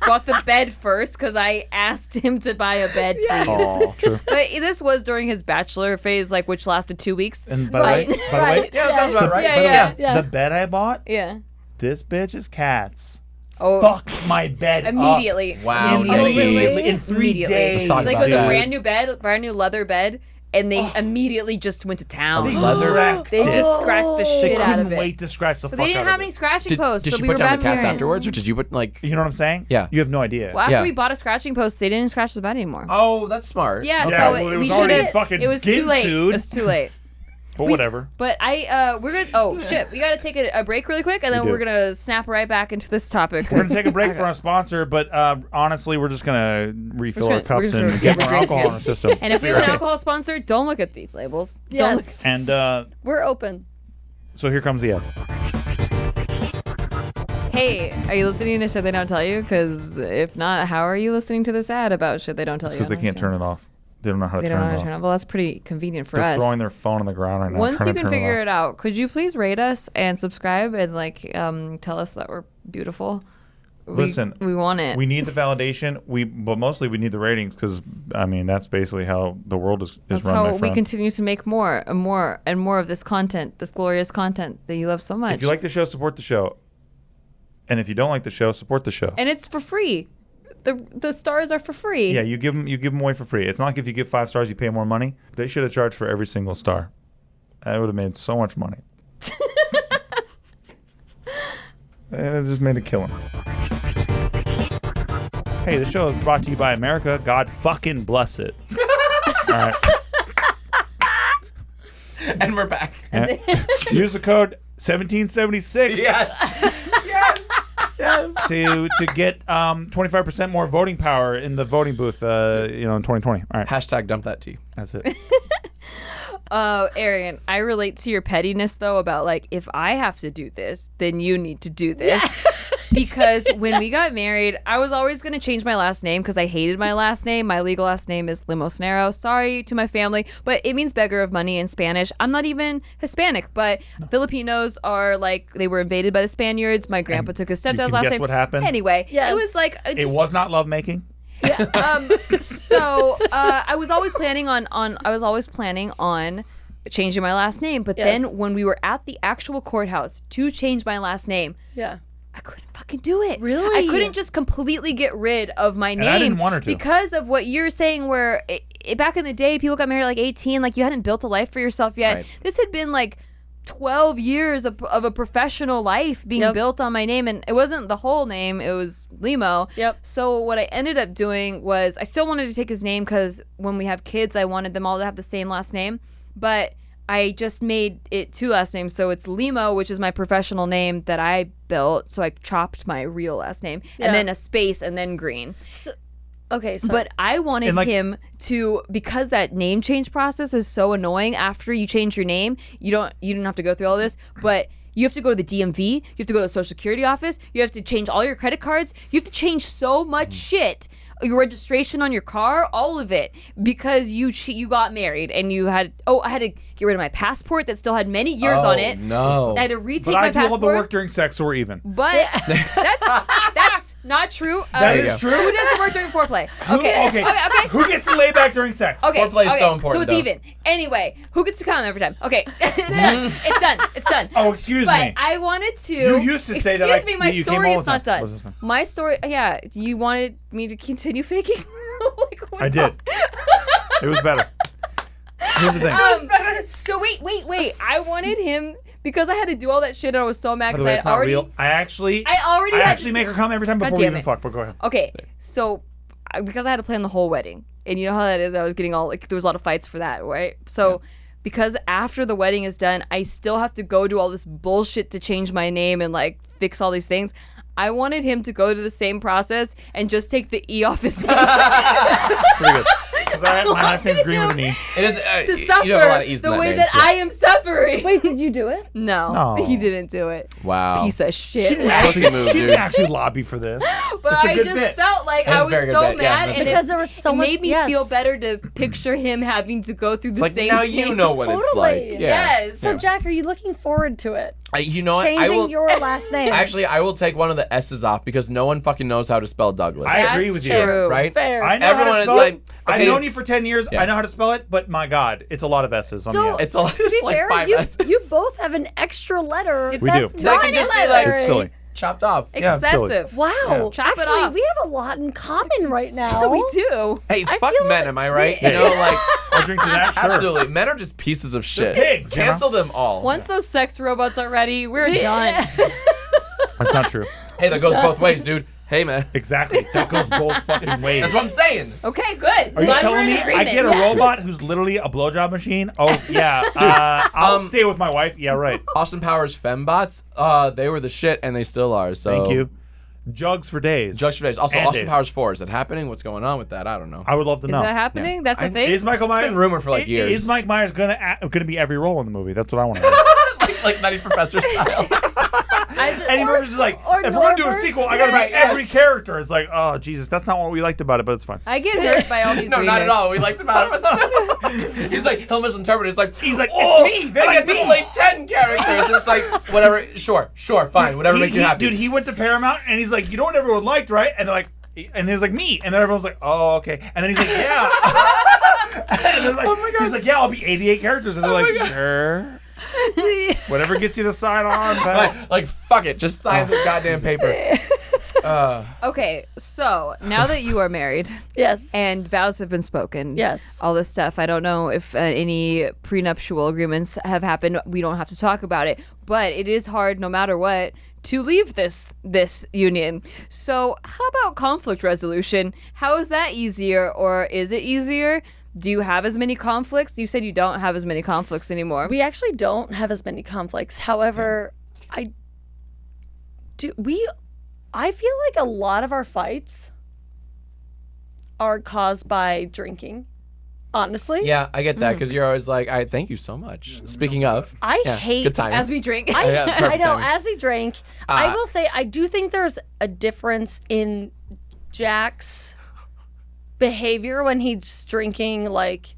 Bought the bed first because I asked him to buy a bed, please. Oh, true. But this was during his bachelor phase, which lasted 2 weeks. And by Right, the way, by the way, right. Yeah, that sounds about right. Yeah, By the way, yeah. Yeah. the bed I bought, Yeah. this bitch is cats. Oh, Fucked my bed up. immediately. Wow, Immediately. In 3 Immediately. days. Let's talk Like, it about was a that. brand new bed, brand new leather bed, and they immediately just went to town. They wrecked They it. just scratched the They shit out couldn't of it. wait to scratch the fuck But they out didn't have of any it. scratching posts, Did so she we put were down bad the cats parents. afterwards, or did you put You know what I'm saying? Yeah. You have no idea. Well, after Yeah. we bought a scratching post, they didn't scratch the bed anymore. Oh, that's smart. Yeah, Yeah, so well, it we was should already have. fucking It was too late. sued. It's too late. But whatever. But we're gonna. Oh shit, we gotta take a break really quick, and then We do. we're gonna snap right back into this topic. We're going to take a break for our sponsor, but honestly, we're just going to refill our cups we're just and gonna- get more alcohol in our system. And if we have an alcohol sponsor, don't look at these labels. Yes. And We're open. so here comes the ad. Hey, are you listening to Shit They Don't Tell You? Because if not, how are you listening to this ad about Shit They Don't Tell You? Because they can't turn it off. They don't know how to They don't know turn how it to turn it off. off. Well, that's pretty convenient for They're us. throwing their phone on the ground right now. Once trying you to can turn figure it it out, could you please rate us and subscribe and tell us that we're beautiful? Listen, we want it. We need the validation. But mostly we need the ratings because I mean that's basically how the world is That's run. how My we friend. continue to make more and more and more of this content, this glorious content that you love so much. If you like the show, support the show. And if you don't like the show, support the show. And it's for free. The stars are for free. Yeah, you give them away for free. It's not like if you give 5 stars, you pay more money. They should have charged for every single star. I would have made so much money. It just made a killing. Hey, the show is brought to you by America. God fucking bless it. All right. And we're back. Use the code 1776. Yes. Yes. To get 25% more voting power in the voting booth, in 2020. All right. Hashtag dump that tea. That's it. Arian, I relate to your pettiness though about like, if I have to do this, then you need to do this. Because when we got married, I was always going to change my last name because I hated my last name. My legal last name is Limosnero. Sorry to my family, but it means beggar of money in Spanish. I'm not even Hispanic, but Filipinos are like, they were invaded by the Spaniards. My grandpa took his stepdad's last guess name. what happened? Anyway, Yes. it was like It was not lovemaking. So I was always planning on changing my last name, but Yes. then when we were at the actual courthouse to change my last name, Yeah. I couldn't fucking do it. Really? I couldn't just completely get rid of my name. I didn't want her to. Because of what you're saying, where back in the day, people got married at like 18, like you hadn't built a life for yourself yet. Right. This had been like 12 years of a professional life being Yep. built on my name, and it wasn't the whole name, it was Limo. Yep. So what I ended up doing was I still wanted to take his name because when we have kids, I wanted them all to have the same last name, but I just made it 2 last names. So it's Limo, which is my professional name that I built. So I chopped my real last name Yeah. and then a space and then green. Okay, so But I wanted And, like- him to, because that name change process is so annoying. After you change your name, you don't have to go through all this, but you have to go to the DMV, you have to go to the Social Security office, you have to change all your credit cards, you have to change so much shit. Your registration on your car, all of it, because you got married and you had. Oh, I had to get rid of my passport that still had many years on it. No. I had to retake But my I do all passport. the work during sex, so we're even. But that's not true. That you is go. true. Who does the work during foreplay? Okay. Okay. Who gets to lay back during sex? Okay. Foreplay is okay. so important, So it's though. even. Anyway, who gets to come every time? Okay. It's done. It's done. Oh, excuse But me. I wanted to. You used to say that Excuse me, my you came story all is the not time. done. What's this one? My story. Yeah, you wanted me to continue faking. Like, what I the- did. It was better. Here's the thing. So wait. I wanted him because I had to do all that shit and I was so mad By the because way, I it's had not already. real. I actually already had to- make her come every time before we damn even it. fuck. But go ahead. Okay, so because I had to plan the whole wedding, and you know how that is, I was getting all like there was a lot of fights for that, right? So because after the wedding is done, I still have to go do all this bullshit to change my name and like fix all these things. I wanted him to go to the same process and just take the E off his name Pretty good. Because my last name's green with an E. It is to suffer you have a lot of ease in the way name. that I am suffering. wait, did you do it? No, No. he didn't do it. Wow. Piece of She shit. didn't Pussy actually, move, she dude. didn't actually lobby for this. But It's a I good just bit. felt like That's I a was very good so bit. Yeah, mad, that's and good. Because there was so it much. made me yes. feel better to picture him having to go through the It's like same now thing. you know what it's like. Totally. Yeah. Yes. So, Jack, are you looking forward to it? You know what? I Changing will. your last name. Actually, I will take one of the S's off because no one fucking knows how to spell Douglas. I agree That's with you. true. Right? Fair. I know Everyone how to is spell like, it. I've okay. known you for 10 years. Yeah. I know how to spell it, but my God, it's a lot of S's on So- the L. It's a lot. To be like fair, 5 you, S's. you both have an extra letter. We do. That's That not can just be like- necessary. It's silly. Chopped off. Yeah, it's silly. Excessive. Wow. Yeah. Chop it Actually, off. we have a lot in common right now. We do. Hey, I fuck feel men, like- am I right? Yeah. You know, like, I'll drink to that. Sure. absolutely. Men are just pieces of shit. pigs, you know? Cancel them all. Once those sex robots are ready, we're done. That's not true. Hey, that goes both ways, dude. Hey, man. Exactly. That goes both fucking ways. That's what I'm saying. Okay, good. Are you Glad we're telling in me I agreement. get a robot who's literally a blowjob machine? Oh, yeah. I'll stay with my wife. Yeah, right. Austin Powers fembots, they were the shit, and they still are. So Thank you. Jugs for days. Jugs for days. Also, And Austin days. Powers 4. Is it happening? What's going on with that? I don't know. I would love to Is know. that happening? Yeah. That's a thing? Is Michael Myers been rumored for, like, years. Is Mike Myers gonna be every role in the movie? That's what I want to know. like Nutty Professor style. Eddie Murphy's just like, or if we're gonna do a Norbert. sequel, I gotta Right, make every character. It's like, oh Jesus, that's not what we liked about it, but it's fine. I get hurt by all these No, not at remakes. all. We liked about it. But he's like, he'll misinterpret it. It's like, He's like, oh, it's me. They I like get to me. play 10 characters. It's like, whatever. Sure, fine. Whatever makes you happy. Dude, he went to Paramount and he's like, you know what everyone liked, right? And they're like, and he was like, me. And then everyone's like, oh, okay. And then he's like, yeah. And they're like, Oh my God. he's like, yeah, I'll be 88 characters. And they're like, sure. Whatever gets you to sign on, pal. Like fuck it, just sign the goddamn paper. Okay, so now that you are married Yes. and vows have been spoken, Yes. all this stuff, I don't know if any prenuptial agreements have happened. We don't have to talk about it, but it is hard no matter what to leave this union. So how about conflict resolution? How is that easier, or is it easier? Do you have as many conflicts? You said you don't have as many conflicts anymore. We actually don't have as many conflicts. However, I feel like a lot of our fights are caused by drinking. Honestly. Yeah, I get that because you're always like, I thank you so much. Speaking of, I yeah, hate good timing. As we drink. Yeah, I perfect know. timing. As we drank, I will say I do think there's a difference in Jack's behavior when he's drinking like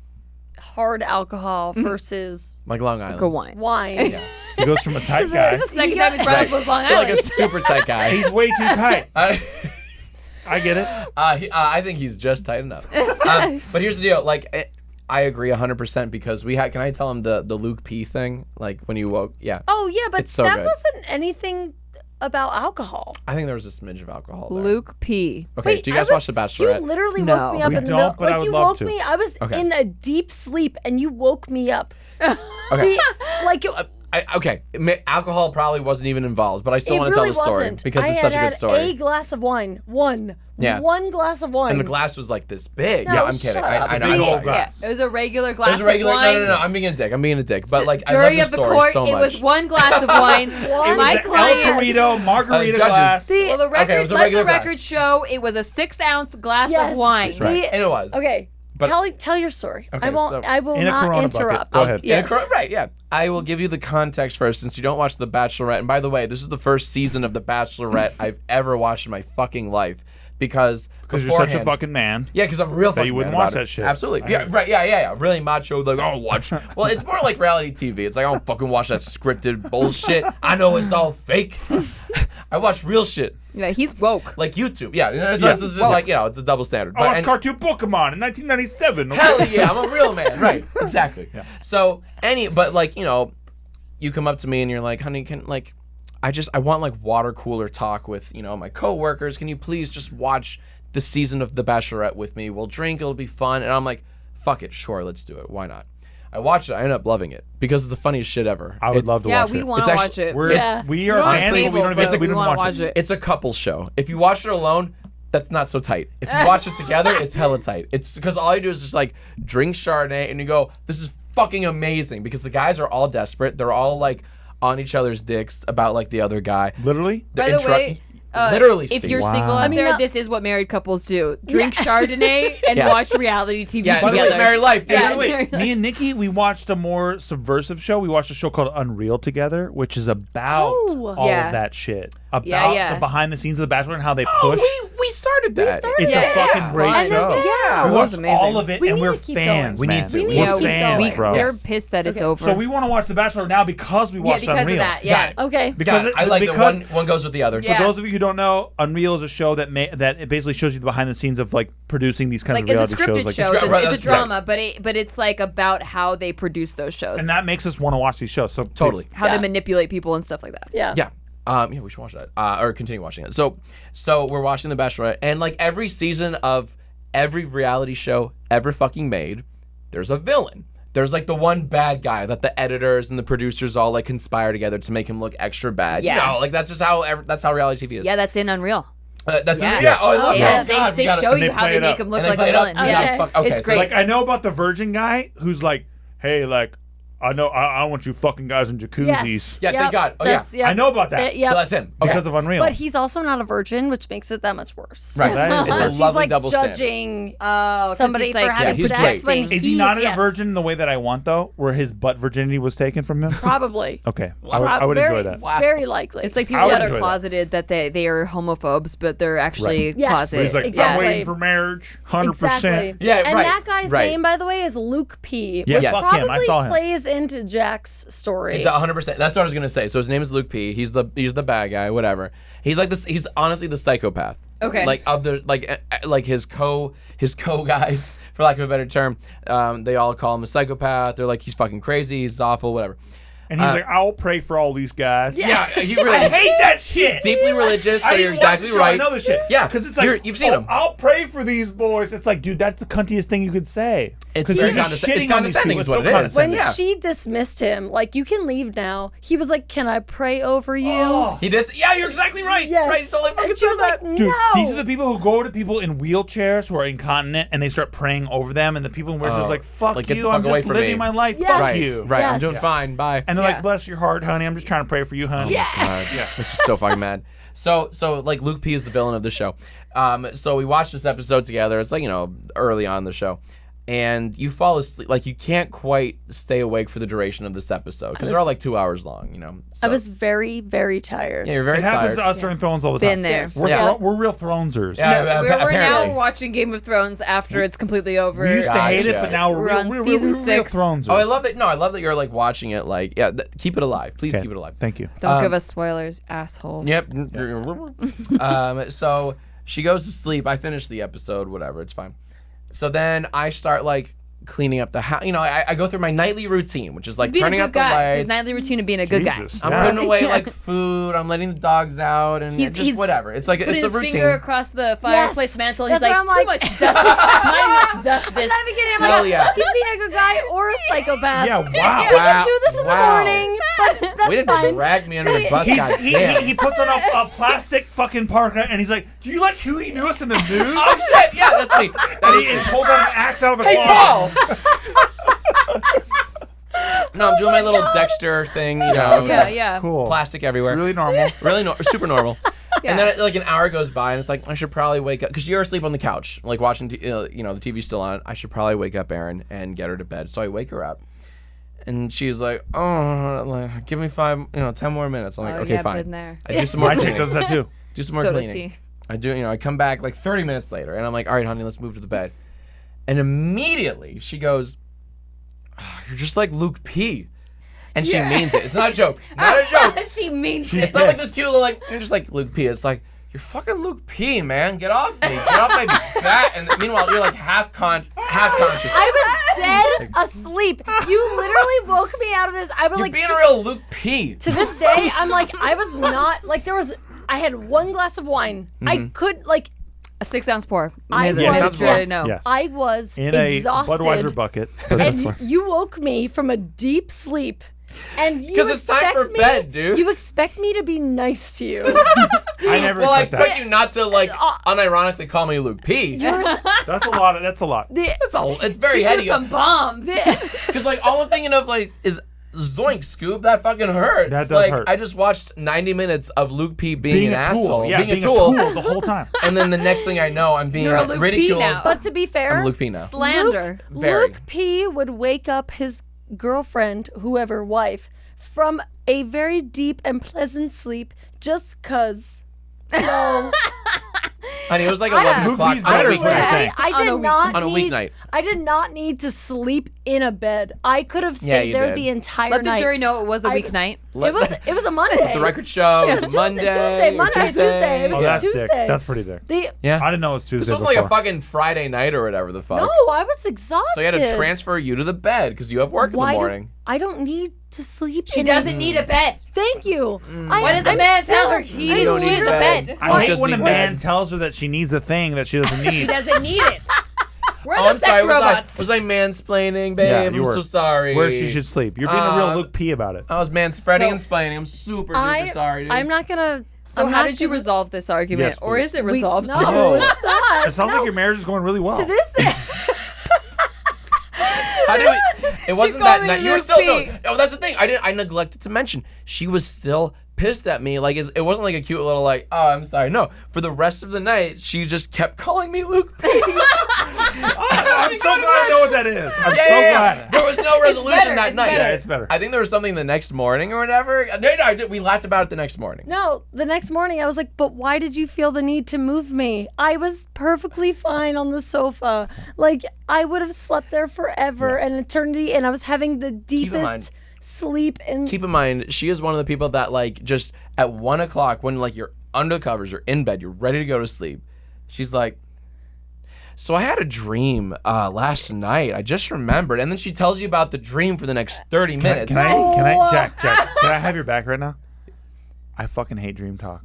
hard alcohol versus like Long Island. Go wine. wine. He goes from a tight guy. This is the second time he's brought up those Long To like a Island. super tight guy. He's way too tight. I get it. I think he's just tight enough. But here's the deal. Like, I agree 100% because we had. Can I tell him the Luke P thing? Like when you woke. Yeah. Oh yeah, but It's so that good. wasn't anything about alcohol. I think there was a smidge of alcohol there. Luke P. Okay. Wait, do you guys I watch The was- You Bachelorette? literally No. woke me up We in the don't, middle. but I Like would you love woke to. me. I was Okay. in a deep sleep, and you woke me up. Okay. Like Okay. Alcohol probably wasn't even involved, but I still it want to really tell the story wasn't. because I it's had such a good story. a glass of wine. One glass of wine. And the glass was like this big. No, yeah, I'm kidding. shut I up. know. Big I'm old sorry. glass. It was a regular glass There's a regular. of wine. No. I'm being a dick. I'm being a dick. But like, Jury I of love the story court, so it much. was one glass of wine. It My was the El client. Torito margarita Judges. glass. Well, the Okay, it record, was a let the regular glass. record show it was a 6-ounce glass Yes. of wine. That's right. And it was. Okay. But- Tell your story. Okay, I won't. so- I will In a not Corona bucket. interrupt. Go ahead. Yes. Right, yeah. I will give you the context first since you don't watch The Bachelorette. And by the way, this is the first season of The Bachelorette I've ever watched in my fucking life because Because you're such a beforehand- fucking man. Yeah, because I'm a real fucking you wouldn't man watch about that it. shit. Absolutely. Yeah, right. Yeah. Really macho. Like, I don't watch. Well, it's more like reality TV. It's like, I don't fucking watch that scripted bullshit. I know it's all fake. I watch real shit. Yeah, he's woke. Like YouTube. Yeah. It's just like, it's a double standard. I watched and- cartoon Pokemon in 1997. Okay? Hell yeah, I'm a real man. Right, exactly. So but like, you come up to me and you're like, honey, I want like water cooler talk with, my coworkers. Can you please just watch the season of The Bachelorette with me? We'll drink, it'll be fun. And I'm like, fuck it, sure, let's do it. Why not? I watched it. I ended up loving it because it's the funniest shit ever. I would love to Yeah, watch we it. want It's to actually- watch it. We're, Yeah. we are We're on fans, but we cable, don't even but we we don't wanna watch watch it. it. It's a couple show. If you watch it alone, that's not so tight. If you watch it together, it's hella tight. It's because all you do is just like drink Chardonnay and you go, this is fucking amazing because the guys are all desperate. They're all like on each other's dicks about like the other guy. Literally? By the way, literally, if Steve. you're Wow. single out I mean, there, no- this is what married couples do: drink Chardonnay and Yeah. watch reality TV Yeah, By the way, together. married life, dude. Yeah. By the way, Very me and Nikki, we watched a more subversive show. We watched a show called Unreal together, which is about Oh. all Yeah. of that shit. About yeah. the behind the scenes of The Bachelor and how they Oh, push. we started that. It's Yeah, a fucking it's great fun. show. Yeah, we it was watched amazing. all of it, We and need we're to keep fans, going. We man. need to. We're Yeah, fans, bro. we're pissed that it's over. So we want to watch The Bachelor now because we watched because Unreal. of that. Yeah. Okay. Because I like because that one goes with the other. Yeah. for those of you who don't know, Unreal is a show that it basically shows you the behind the scenes of like producing these kind Like of it's a reality scripted shows. show. Like, Right, It's a right. drama, but it's like about how they produce those shows, and that makes us want to watch these shows. So please. Totally. how Yeah. they manipulate people and stuff like that. Yeah. Yeah. Yeah, we should watch that. Or continue watching it. So we're watching The Bachelorette, and like every season of every reality show ever fucking made, there's a villain. There's like the one bad guy that the editors and the producers all like conspire together to make him look extra bad. Yeah. Like that's just that's how reality TV is. Yeah, that's in Unreal. That's Yeah. yeah. Oh, I love Yeah, that. God, they we gotta- show and you they how play they it make up. him look and they like play a it up. villain. We Yeah, gotta okay, it's so, great. Like I know about the virgin guy who's like, hey, like I know I want you fucking guys in jacuzzis. Yes. Yeah, thank God. Oh, yeah. That's- yep. I know about that. Yep. So that's him. Okay. Because of Unreal. But he's also not a virgin, which makes it that much worse. Right. That is It's a weird. He's lovely like double standard. judging Oh, 'cause somebody he's for like, having he's sex great. when Is he he's not a yes, virgin in the way that I want though, where his butt virginity was taken from him? Probably. Okay, I would very, enjoy that. Very likely. It's like I people would that are enjoy that. closeted that they are homophobes, but they're actually Right. Yes. closeted. He's like, Exactly. I'm waiting for marriage, 100%. Exactly. Yeah, and right, that guy's right. name, by the way, is Luke P. Yeah, which fuck probably him. I saw him. plays into Jack's story. 100%. That's what I was gonna say. So his name is Luke P. He's the bad guy. Whatever. He's like this. He's honestly the psychopath. Okay. Like of the like his co guys, for lack of a better term, they all call him a psychopath. They're like he's fucking crazy. He's awful. Whatever. And he's like, I'll pray for all these guys. Yeah, he really I hate that shit. deeply religious, so I you're didn't watch exactly the show, I right. know this shit. Yeah, because it's like you've seen him. I'll pray for these boys. It's like, dude, that's the cuntiest thing you could say. It's 'Cause very you're just condescending. It's shitting on these condescending people. is what It's so it is. When condescending. she dismissed him, like, you can leave now, he was like, can I pray over you? Oh. He just, yeah, you're exactly right. Yes. Right, he totally fucking And she was said like, that. Dude, no. these are the people who go to people in wheelchairs who are incontinent and they start praying over them, and the people in wheelchairs are like, fuck like, get the you, fuck I'm away just from living me. my life. Yes. Fuck Right, you. right. I'm Yes. doing fine. Bye. And they're Yeah. like, bless your heart, honey. I'm just trying to pray for you, honey. Yeah. Makes me so fucking mad. So like Luke P is the villain of the show. So we watched this episode together. It's like, early on in the show. And you fall asleep. Like, you can't quite stay awake for the duration of this episode because they're all like 2 hours long, So, I was very, very tired. yeah, you're very It happens tired. to us during Thrones all the time. Been there. We're, Yeah. we're real Thronesers. Yeah, We're now apparently. watching Game of Thrones after it's completely over. We used to hate it, Gotcha. but now we're We're on real season real 6. Thronesers. Oh, I love that. No, I love that you're like watching it. Like, yeah, keep it alive. Please Okay. keep it alive. Thank you. Don't give us spoilers, assholes. Yep. So she goes to sleep. I finish the episode. Whatever. It's fine. So then I start like cleaning up the house. I go through my nightly routine, which is like Being a turning good up the guy. lights. His nightly routine of being a good Jesus. guy. I'm Yeah. putting away Yeah. like food. I'm letting the dogs out and just whatever. It's like Putting it's his a routine. finger across the fireplace Yes. mantle. He's That's like, what I'm too like. much dust. Mine dust this. At the beginning, I'm Hell like, yeah. he's being a good guy or a psychopath. Yeah, wow. We can do this in the Wow. morning, but that's Way to fine. drag me under the bus. He goddamn. puts on a plastic fucking parka and he's like, do you like Huey Lewis in the news? Oh shit! Yeah, that's me. That and is he me. pulls out an axe out of the Hey, closet. Paul. No, I'm doing my little Dexter thing. Yeah, yeah. Cool. Plastic everywhere. Really normal. Really super normal. Yeah. And then like an hour goes by, and it's like I should probably wake up because you're asleep on the couch, like watching. The TV's still on. I should probably wake up Erin and get her to bed. So I wake her up, and she's like, "Oh, like, give me 10 more minutes." I'm like, Oh, "Okay, yeah, fine." been there. I do some more My chick cleaning. does that too. Do some more So does cleaning. he. I do. I come back like 30 minutes later, and I'm like, "All right, honey, let's move to the bed." And immediately she goes, "Oh, "You're just like Luke P." And she means it. It's not a joke. Not a joke. She means She's It's not like pissed. this cute little like you're just like Luke P. It's like you're fucking Luke P. Man, get off me, get off my back. And meanwhile, you're like half conscious. I was dead asleep. You literally woke me out of this. I was You're like, being just- a real Luke P. to this day, I'm like, I was not like I had one glass of wine. I could like. a 6-ounce pour. I Maybe was that's really yes, no. yes. I was In a exhausted. Budweiser bucket. And you woke me from a deep sleep. And you 'Cause it's time expect for me, bed, dude. You expect me to be nice to you. I never Well, I expect expect that. you not to like unironically call me Luke P. That's a lot. That's a lot. It's very She heady. threw some bombs. Because like all I'm thinking of like is zoink Scoop. That fucking hurts. That does like, hurt. I just watched 90 minutes of Luke P being, an a tool. asshole, Yeah, being a tool, the whole time. and then the next thing I know, I'm being You're a Luke P ridiculed. now. But to be fair, I'm Luke P now. Slander. Very. Luke P would wake up his girlfriend, whoever, wife, from a very deep and pleasant sleep just cause. So Honey, it was like 11 Luke o'clock P's on a better is what you're weeknight. saying. I On a did week- not on a need, weeknight. I did not need to sleep in a bed. I could have Yeah, stayed you there did. the entire Let the night. jury know it was a I was- weeknight. It was a Monday. The record show. It was Tuesday, Monday. Tuesday, or Monday, Tuesday. It was Oh, a that's Tuesday. dick. That's pretty dick. Yeah. I didn't know it was Tuesday This was before. like a fucking Friday night or whatever the fuck. No, I was exhausted. So I had to transfer you to the bed because you have work in the morning. I don't need to sleep. She in doesn't need a bed. Thank you. What does a man tell her? He You don't needs need a a bed. bed. I Well, hate just when a need man bed. tells her that she needs a thing that she doesn't He need. doesn't need it. We're Oh, the I'm sex sorry. robots. Was I mansplaining, babe? Yeah, I'm you were. so sorry. Where she should sleep. You're being a real Uh, Luke P about it. I was manspreading So- and splaining. I'm super duper sorry, dude. I'm not gonna. So I'm how not did you gonna- resolve this argument? Yes, Or please. is it we- resolved? No, No. it's not. It sounds like your marriage is going really well. To this. How did we? It wasn't that calling night. me You were Luke still P. no. Oh, that's the thing. I neglected to mention. She was still pissed at me. Like it wasn't like a cute little like. Oh, I'm sorry. No. For the rest of the night, she just kept calling me Luke P. I'm so glad I know what that is. I'm so Yeah. glad. There was no resolution better, that it's night. better. Yeah, it's better. I think there was something the next morning or whatever. No, I did. We laughed about it the next morning. No, the next morning I was like, but why did you feel the need to move me? I was perfectly fine on the sofa. Like, I would have slept there forever, an eternity, and I was having the mind- deepest sleep. And Keep in mind, she is one of the people that like just at 1 o'clock when like you're undercovers, you're in bed, you're ready to go to sleep. She's like, So I had a dream last night. I just remembered. And then she tells you about the dream for the next 30 minutes. Can I, Jack, can I have your back right now? I fucking hate dream talk.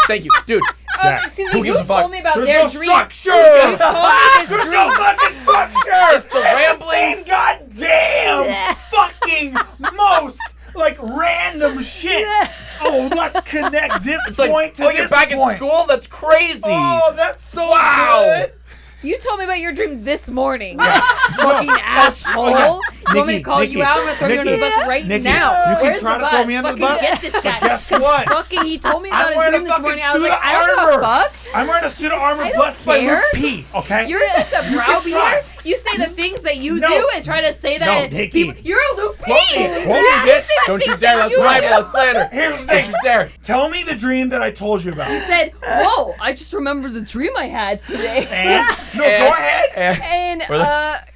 Thank you. Dude, Jack, Excuse who me, gives you a fuck? told me about there's their no dream. structure! You told me this There's dream. no fucking structure! It's the ramblings. Goddamn fucking most like random shit. Oh, let's connect this it's like, point to oh, this you're back point. in school? That's crazy. Oh, that's so Wow. good. You told me about your dream this morning. Fucking asshole. yeah. You want me Nikki, to call you out? I'm going to throw you under the bus right Nikki, now. you can Where's try the to throw bus? me under the Fucking bus, get this but guy. guess 'Cause what? Fucking, he told me I'm about his wearing dream a this morning. I was fucking like, suit I of don't give a armor. fuck. I'm wearing a suit of armor I don't blessed by care. Luke P. Okay? You're such a browbeater. try. You say the things that you No. do and try to say that Nikki. people, you're a Luke P. Quote me, bitch. Don't you dare. That's libel. That's slander. Here's the Don't thing. you dare. Tell me the dream that I told you about. You said, whoa, I just remembered the dream I had today. And no, And- go ahead. And,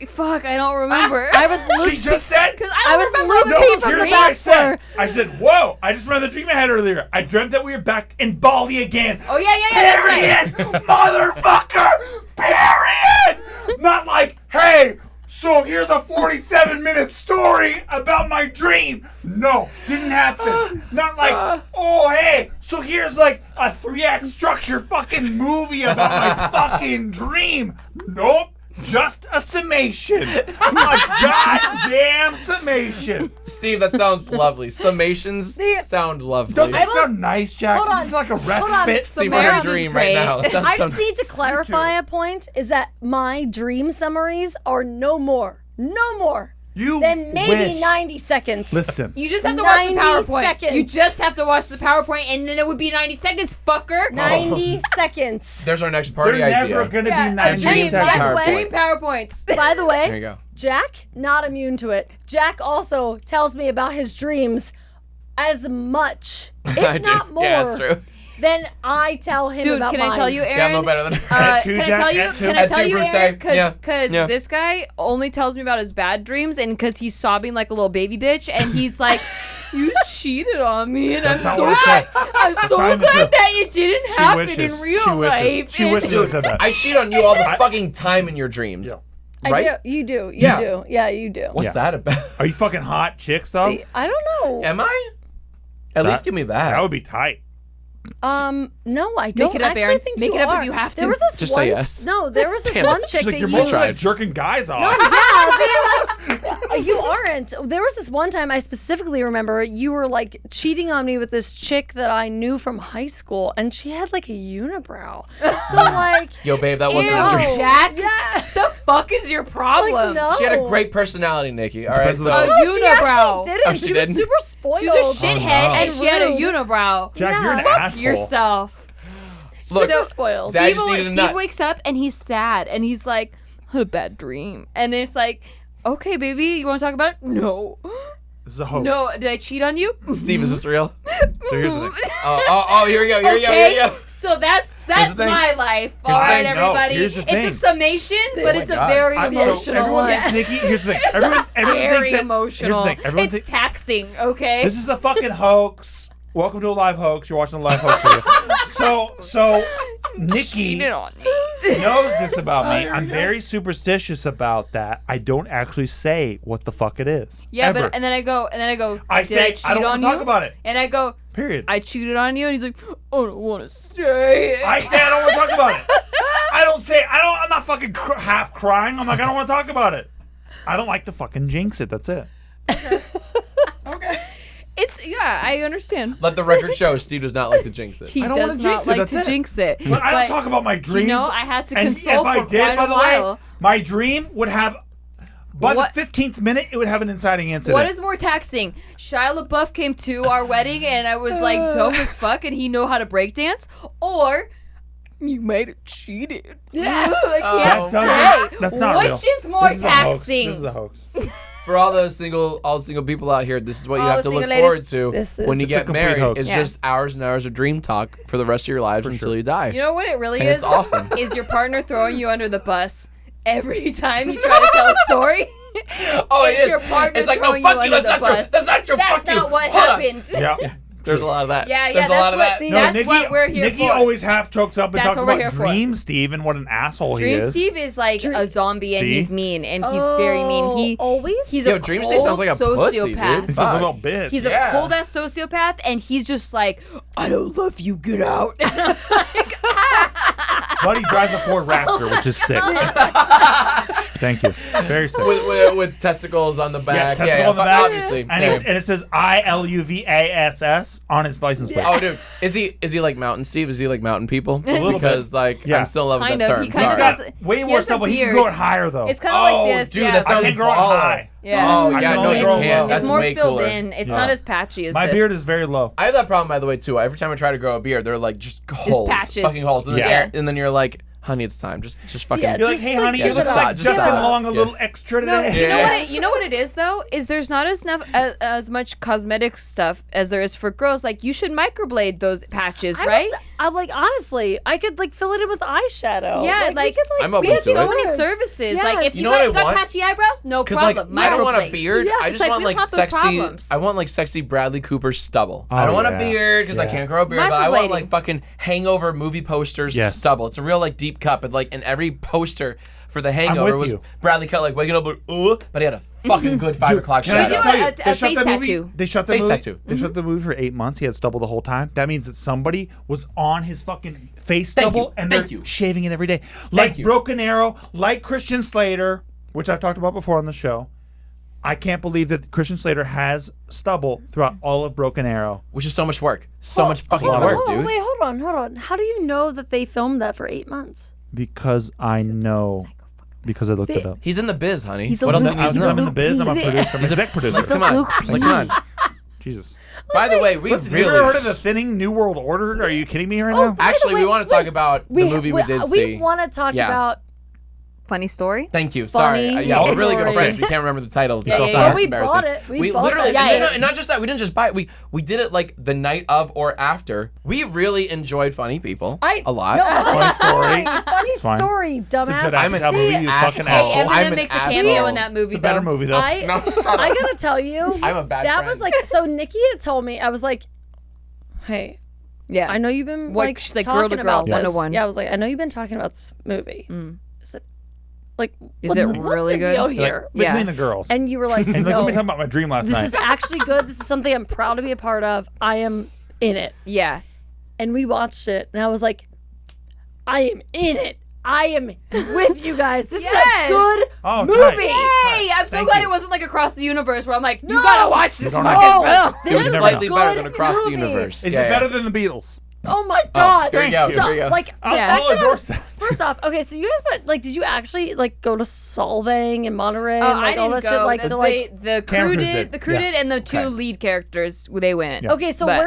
fuck, I don't remember. I was She just said. Because I I was don't remember Luke the No, P dream from here's The what I Bachelor. said. I said, whoa, I just remembered the dream I had earlier. I dreamt that we were back in Bali again. Oh, yeah, that's right. Period. Motherfucker. Period. Not like, hey, so here's a 47-minute story about my dream. No, didn't happen. Not like, oh, hey, so here's like a 3-act structure fucking movie about my fucking dream. Nope. Just a summation. A goddamn summation. Steve, that sounds lovely. Summations sound lovely. Don't that sound nice, Jack? Hold on. This is like a Hold on. respite. Steve, marriage we're in a is dream great. right now. That I sounds just need to clarify a point, is that my dream summaries are no more You than maybe wish. 90 seconds. Listen. You just have to watch the 90 PowerPoint. seconds. You just have to watch the PowerPoint, and then it would be 90 seconds, fucker. 90 seconds. There's our next They're party never idea. going to Yeah, be 90 dream seconds. PowerPoint. Dream PowerPoints. By the There you way, go. Jack, not immune to it. Jack also tells me about his dreams as much, I if do. not more, Yeah, that's true. than I tell him Dude, about can mine. I tell you, Erin? Yeah, I'm no better than her. Two, Can I Jack, tell you? and two. Can I And tell two you, Brute. Erin? Yeah. Because Yeah. this guy only tells me about his bad dreams, and because he's sobbing like a little baby bitch, and he's like, "You cheated on me," and That's I'm not so what I glad. said. I'm so not even glad true. that it didn't She happen wishes. in real She wishes. life. She And- wishes I said that. I cheat on you all the fucking time in your dreams. Yeah. Right? I do. You do. You Yeah. do. Yeah, you do. What's Yeah. that about? Are you fucking hot chicks, though? I don't know. Am I? At least give me that. That would be tight. No, I don't it up, actually Erin. think Make you it up if are. you have There to. was this Just one, say yes. No, there was this Damn one it. chick She's like, that you're you. mostly like jerking guys off. You aren't. There was this one time I specifically remember you were like cheating on me with this chick that I knew from high school, and she had like a unibrow. So like, Yo, babe, that Ew, wasn't a dream. Jack. yeah. The fuck is your problem? Like, no. She had a great personality, Nikki. All right, Depends so on the- No, she unibrow. actually didn't. Oh, she she was didn't? super spoiled. She's a shithead, no. and she had a rude. unibrow. Jack, you're an Fuck asshole. Yourself. Look, super spoiled. Dad just needed a Steve nut. wakes up and he's sad, and he's like, I had a bad dream. And it's like, okay, baby, you want to talk about it? No. This is a hoax. No, did I cheat on you? Steve, is this real? So here's the thing. Oh, here we go. Here we go. Here we go. So that's the thing. my life. All the right, thing. No, everybody. here's the It's thing. a summation, but my it's a God. very So emotional everyone one. thinks Nikki. Here's the thing. Everyone Very thinks that, emotional. Here's the thing. Everyone It's thinks taxing, okay? this is a fucking hoax. Welcome to a live hoax. You're watching a live hoax video. So Nikki Cheated on me. knows this about me. I'm very superstitious about that. I don't actually say what the fuck it is. Yeah, ever. but and then I go, I did say I cheat I don't on want to you? talk about it. And I go, Period. I cheated on you, and he's like, I don't want to say it. I say I don't want to talk about it. I don't say I'm not fucking half crying. I'm like I don't want to talk about it. I don't like to fucking jinx it. That's it. It's I understand. Let the record show Steve does not like to jinx it. He I don't wanna does jinx not it, like that's to it. jinx it. But I don't talk about my dreams. You know, I had to and console if I for did, quite by a the while. way, my dream would have by What- the 15th minute it would have an inciting incident. What is more taxing? Shia LaBeouf came to our wedding and I was like dope as fuck and he know how to break dance, or you might have cheated. Yeah. I That can't doesn't- say. that's not Which real. is more This is a hoax. taxing? This is a hoax. For all the single people out here, this is what you All have the to look single forward ladies. to This is- when you It's a get complete married. hoax. It's Yeah. just hours and hours of dream talk for the rest of your lives until sure. you die. You know what it really And is? it's awesome. Is your partner throwing you under the bus every time you try to tell a story? Oh, It's it is. your partner It's like, no, throwing fuck you you. under That's the not true. bus. That's not true. That's Fuck you. not what Hold on. happened. Yeah. There's a lot of that. Yeah, There's a lot of that. That's what we're here Nikki for. always half chokes up and That's talks what we're about here for. Dream Steve and what an asshole he Dream is. Steve is like a zombie and See? he's mean and he's very mean. He's Yo, a Dream cold Steve sounds like a pussy, sociopath. dude. He's just a little bitch. He's a cold ass sociopath, and he's just like, I don't love you, get out. But he drives a Ford Raptor, which is sick. Thank you. Very sick. With testicles on the back. Yes, testicle on the back. Obviously. And it says ILUVASS on his license plate. Oh, dude, is he like Mountain Steve? Is he like Mountain People? A little Because bit. like Yeah. I'm still in love with Kind that of. term. He kind of Sorry. has Way he more has a stuff, but he can beard. grow it higher though. It's kind of Oh, like this. dude, yeah. that I sounds can grow it baller. high. Yeah. Oh I yeah, can no, only you grow can't. low. That's It's more way filled cooler. in. It's Yeah. not as patchy as My this. beard is very low. I have that problem, by the way, too. Every time I try to grow a beard, they're like just holes, patches. fucking holes. And then, Yeah. and then you're like, honey, it's time. Just fucking. Yeah, You're like, Just hey, like, honey, give you look it up. like Just Justin stop. Long, a Yeah. little extra No, today. you know what it is though? Is there's not as much cosmetic stuff as there is for girls. Like you should microblade those patches, right? I'm like, honestly, I could like fill it in with eyeshadow. Yeah, we like, could, I'm we open have to so it. many services. Yes. Like if You you, know what I got want? patchy eyebrows, no Because like problem. I don't want a Microblade. beard. Yeah, I it's just like, want we don't like have those sexy. problems. I want like sexy Bradley Cooper stubble. Oh, I don't want a yeah. beard because I Yeah. can't grow a beard. But I want Microblading. like fucking Hangover movie posters Yes. stubble. It's a real like deep cut, but like in every poster for the Hangover with was you. Bradley cut like waking up like but he had a fucking good 5 o'clock Can I shadow. just do tell you, a they face shot that movie. tattoo. They shot the Face movie. tattoo. They shot the movie for 8 months. He had stubble the whole time. That means that somebody was on his fucking face Thank stubble you. and Thank they're you. shaving it every day, like you. Broken Arrow, like Christian Slater, which I've talked about before on the show. I can't believe that Christian Slater has stubble throughout all of Broken Arrow. Which is so much work. So much fucking hold work, on, dude. Wait, hold on. How do you know that they filmed that for 8 months? Because I know. Because I looked it up. He's in the biz, honey. He's a What else Luke- do you need to he's know? I'm in the biz. I'm a Luke- producer. I'm an exec producer. Like, come on. Luke Like, come on. Jesus. By the way, we Listen, have you ever really heard of the Thinning New World Order? Are you kidding me right now? By the actually we way, want to talk about the movie we did see. We want to talk Yeah. about. Funny story. Thank you. Funny Sorry. Yeah, we're really good story. friends. We can't remember the title. Yeah, so yeah, sorry. yeah. It's We embarrassing. bought it. We bought literally, it. Yeah, and not just that. We didn't just buy it. We did it like the night of or after. We really enjoyed Funny People a lot. No, Funny story. Funny fine. story, It's a dumbass. Judd I'm an Apatow movie, you asshole. fucking Hey, asshole. I'm Eminem an makes a asshole. cameo in that movie. It's a better though. movie though. I gotta tell you, I'm a bad that friend. was like so. Nikki had told me, I was like, "Hey, Yeah, I know you've been What- like she's like, talking girl to girl, about this. 101. Yeah, I was like, I know you've been talking about this movie. Is it like Is it really the good? deal Like, here?" Yeah. between the girls. And you were like, And "No, let me talk about my dream last this night. is actually good. This is something I'm proud to be a part of. I am in it." yeah. And we watched it, and I was like, "I am in it. I am with you guys. This Yes. is a good Oh, movie." tight. Hey, I'm so Thank glad you. it wasn't like across the universe where I'm like, you No. gotta watch this You fucking don't Oh, film. it was this is slightly a better good than Across the movie. Universe. Is Yeah, it better yeah. than the Beatles? Oh my god! Here you go. Here you go. Like the Yeah. fact I'll that I endorse was, that. first off, okay, so you guys went like, did you actually like go to Solvang and Monterey and Oh, like I all didn't that go. shit? Like, the, to, like, the Camera crew crews did. did. The crew Yeah. did, and the two Okay. lead characters they went. okay, so But-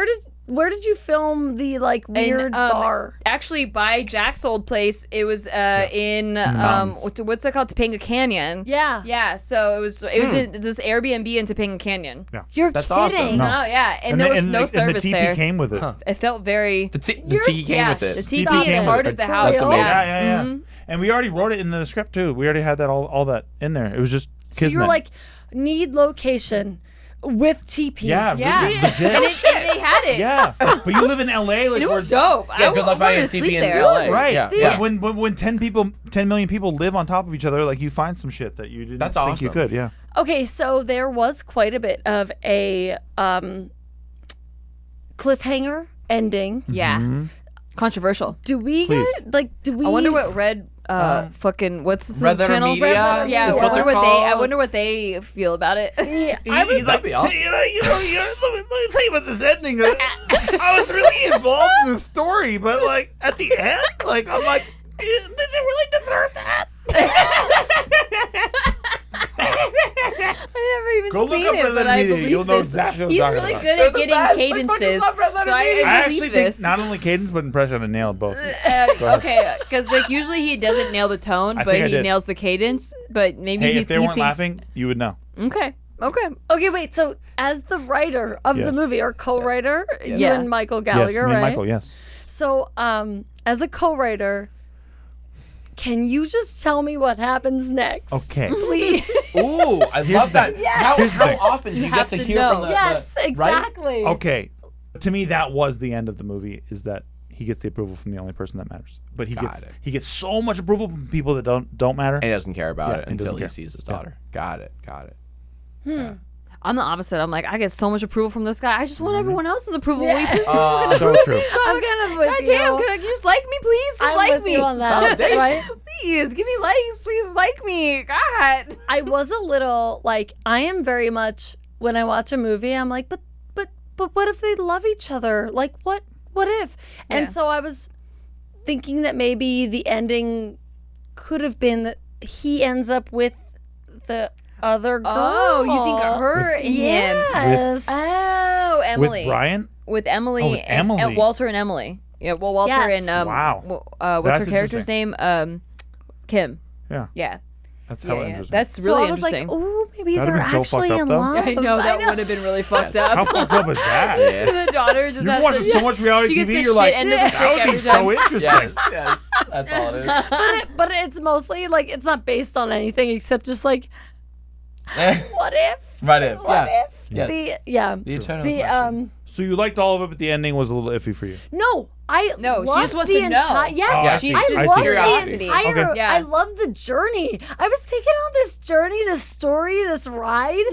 where did you film the like weird bar? Actually, by Jack's old place, it was in mountains. what's it called, Topanga Canyon. Yeah, Yeah, so it was in this Airbnb in Topanga Canyon. you're That's kidding. awesome. No, yeah, and there was no and service the TP there. came with it. It felt very. The tiki came yeah, with the it. TP TP is came part with of it. the house. That's amazing. Yeah. And we already wrote it in the script too. We already had that all that in there. It was just So you were kismet. like, need location with TP. yeah, Yeah, legit. and they had it. Yeah, but you live in LA, like And it we're was dope. Yeah, I good luck wanted finding to a sleep TP in there. LA. right. Yeah. Yeah. When 10 million people live on top of each other, like you find some shit that you didn't That's think you awesome. could. Yeah. Okay, so there was quite a bit of a cliffhanger ending. Yeah, Mm-hmm. controversial. Do we Please. get like? Do we? I wonder what Red fucking what's this Red Letter channel? Media Yeah, is I what wonder they're what they. I called. wonder what they feel about it. Yeah, He's like, That'd be awesome. let me tell you about this ending. I was really involved in the story, but like at the end, like I'm like, does it really deserve that? I never even Go look seen up it, Red but Letter I Media. believe You'll know this. exactly what He's I'm talking really about. good They're at the getting best. I fucking cadences, love Red Letter so I Media. I believe actually this. think not only cadence but impression I nailed both. Okay, because like usually he doesn't nail the tone, I but think I he did. nails the cadence. But maybe Hey, he, if they he weren't thinks, laughing, you would know. Okay, Okay, wait. So as the writer of the Yes. movie or co-writer, you Yeah. and Michael Yes, Gallagher, me and right? Michael. Yes. So as a co-writer, can you just tell me what happens next? Okay. Please. Ooh, I love that. How Here's the thing. often do you get have to to hear know. from the Yes, right? exactly. Okay. To me, that was the end of the movie. Is that he gets the approval from the only person that matters, but he gets so much approval from people that don't matter. And he doesn't care about it and until doesn't he care. sees his daughter. Got it. I'm the opposite. I'm like, I get so much approval from this guy. I just want everyone else's approval. Will you please? So true. I'm kind of with God you. damn, can you just like me, please? Just I'm like with me. you on that, right? Please, give me likes. Please like me. God. I was a little like I am very much when I watch a movie. I'm like, but what if they love each other? Like what if? And Yeah. so I was thinking that maybe the ending could have been that he ends up with the other girl. Oh, you think her and him? Yes. Oh, Emily. With Brian? With Emily. Oh, with Emily. And Walter and emily. Yeah, well, Walter Yes. and Wow. what's That's her character's name? Kim. Yeah. Yeah. That's hella Yeah. interesting. That's So really I was interesting. like, oh, maybe That'd they're have been so actually fucked up, in though. love. I know that would have been really fucked up. How fucked up is that? The daughter just You've has watched to. so much reality she gets TV, the you're shit like, end of the stick that would every be time. so interesting. Yes. That's all it is. But it's mostly like it's not based on anything except just like what if? Right if. What Yeah. if? Yes. The eternal the question. So you liked all of it, but the ending was a little iffy for you. no, No, she loved just wants the to know. entire. Yes, Oh, Yeah, I see. she's- I she's love curiosity. the entire. Okay. Yeah. I love the journey. I was taken on this journey, this story, this ride,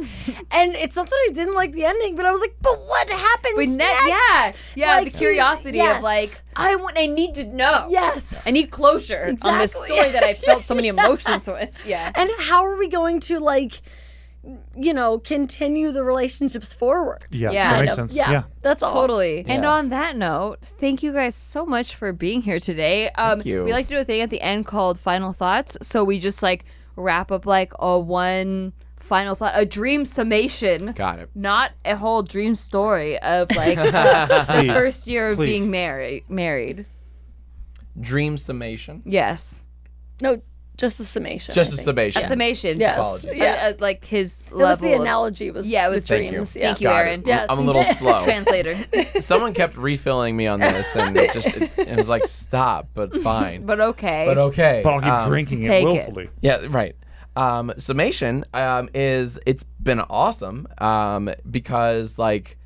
and it's not that I didn't like the ending, but I was like, but what happens But next? yeah, Like, the curiosity yes. of like, I need to know. Yes. I need closure on this Exactly. story that I felt so many emotions Yes. with. Yeah. And how are we going to like, continue the relationships forward? Yeah, Yeah. that Kind makes Kind of. sense. Yeah, that's all. Totally. And Yeah. on that note, thank you guys so much for being here today. Thank you. We like to do a thing at the end called final thoughts. So we just like wrap up like a one final thought, a dream summation. Got it. Not a whole dream story of like the Please. first year of Please. being married. Dream summation. Yes. No, just a summation. Just I a think. summation. A summation. Yes. Apologies. Yeah. Like his That was level. the of- analogy. Was Yeah, it was the Thank you. dreams. Yeah. Thank you, Got Erin. it. Yeah. I'm a little slow. Translator. Someone kept refilling me on this, and it was like, stop, but fine. But okay. But okay. But I'll keep drinking it take it. willfully. Yeah, right. Summation is it's been awesome because like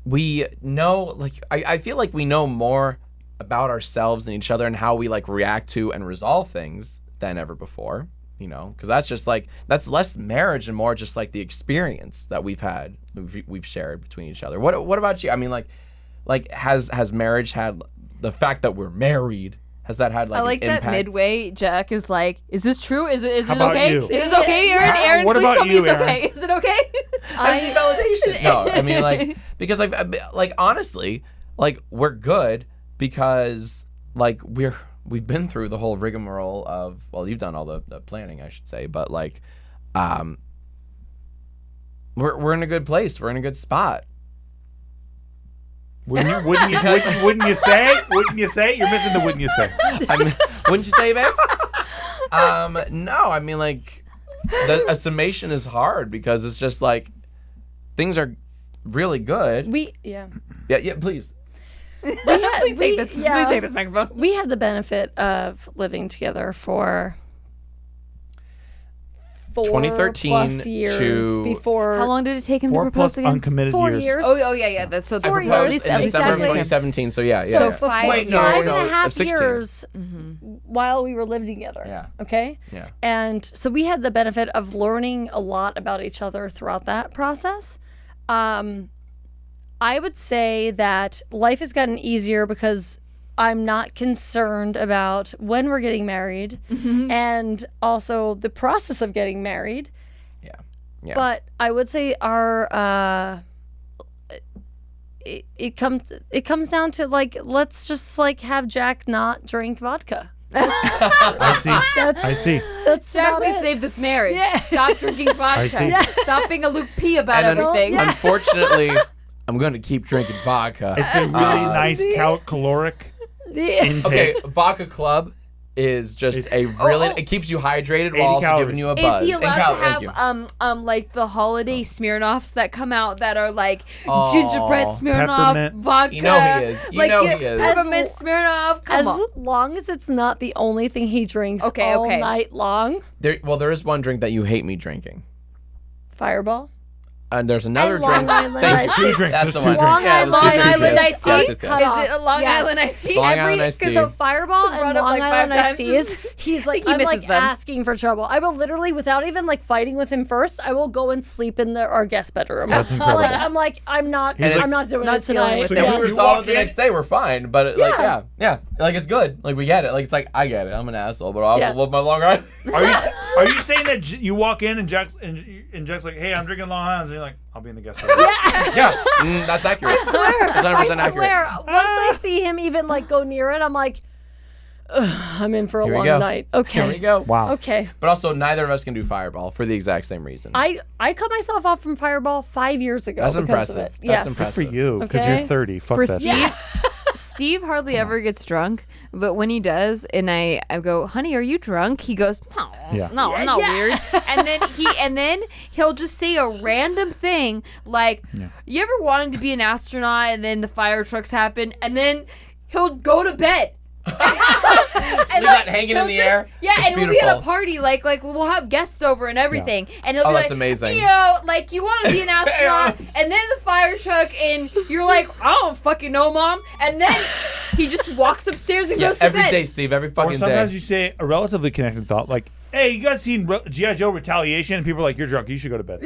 we know like I feel like we know more about ourselves and each other and how we like react to and resolve things than ever before, because that's just like that's less marriage and more just like the experience that we've had we've shared between each other. What about you? I mean like has marriage had the fact that we're married, has that had like I like an that impact? midway Jack is like, is this true? Is it How about okay? you? Is this okay, Erin? How- Erin, what please about tell me you, it's Erin? okay. Is it okay? I need validation. No, I mean like because like honestly, like we're good because like we've been through the whole rigmarole of you've done all the planning, I should say, but like we're in a good place. We're in a good spot. Wouldn't you? Wouldn't you say? Wouldn't you say? You're missing the wouldn't you say? Wouldn't you say, babe? No, I mean like a summation is hard because it's just like things are really good. Yeah. Yeah, please. We had, Please take this. Please take this microphone. We had the benefit of living together for 2013 4+ years to- before. How long did it take him 4 to plus propose again? uncommitted 4 years. years. Oh yeah. That's so I Four at proposed least in at least December of exactly. 2017, so yeah. So yeah. 5 Wait, no, five no, and a half 16. years while we were living together. Yeah. Okay. Yeah. And so we had the benefit of learning a lot about each other throughout that process. I would say that life has gotten easier because I'm not concerned about when we're getting married and also the process of getting married. Yeah. But I would say our it comes down to like let's just like have Jack not drink vodka. I see. That's I see. that's Jack, about please it. save this marriage. Yeah. Stop drinking vodka. see. Stop being a Luke P about And everything. Unfortunately, I'm going to keep drinking vodka. It's a really nice caloric intake. Okay, Vodka Club is just a really it keeps you hydrated 80 while also calories. giving you a buzz. Is he And allowed to thank you. have like the holiday Smirnoffs that come out that are like Oh. gingerbread Smirnoff, Peppermint. vodka? You know he is. You like know he is. peppermint Smirnoff. Come As on. long as it's not the only thing he drinks Okay, all okay. night long. There is one drink that you hate me drinking. Fireball. And there's another And drink. Long Island Thank you. iced tea. Two drinks. That's There's the two one. drinks. Yeah, Long let's do Island yes. iced tea? Yes, yes, yes. Cut Is off. it a Long Yes. Island iced tea? Long Island iced tea. So Fireball and Brought up Long like 5 Island iced times. teas, he's like, He I'm misses like them. asking for trouble. I will literally, without even like fighting with him first, I will go and sleep in our guest bedroom. That's incredible. I'm not He's like- doing Not it tonight. dealing with So it. If Yeah. we were You solid walk the in- next day, we're fine. But like, yeah, like it's good. Like we get it. Like it's like I get it. I'm an asshole, but I also Yeah. love my Long Island. Are you saying that you walk in and Jack's like, hey, I'm drinking Long Island, and you're like, I'll be in the guest room. Yeah, that's accurate. I swear. That's 100% I accurate. swear. Once I see him even like go near it, I'm like, ugh, I'm in for a Here we long go. night. Here Okay. we go. Wow. Okay. But also, neither of us can do Fireball for the exact same reason. I cut myself off from Fireball 5 years ago. That's because impressive. Of it. That's Yes. impressive. For you, because Okay. you're 30. Fuck For that Steve, shit. Steve hardly ever gets drunk, but when he does, and I go, honey, are you drunk? He goes, no, Yeah. no, I'm not weird. And then he'll just say a random thing like, you ever wanted to be an astronaut and then the fire trucks happen, and then he'll go to bed. Leave that hanging in he'll the just- air. Yeah, It's and we'll be at a beautiful. party, like we'll have guests over and everything, and he'll Oh, be that's like, amazing. you know, like you want to be an astronaut, and then the fire truck, and you're like, I don't fucking know, Mom, and then he just walks upstairs and Yeah, goes to every bed. day, Steve. Every Or fucking sometimes day. you say a relatively connected thought, like, hey, you guys seen G.I. Joe Retaliation? And people are like, you're drunk. You should go to bed.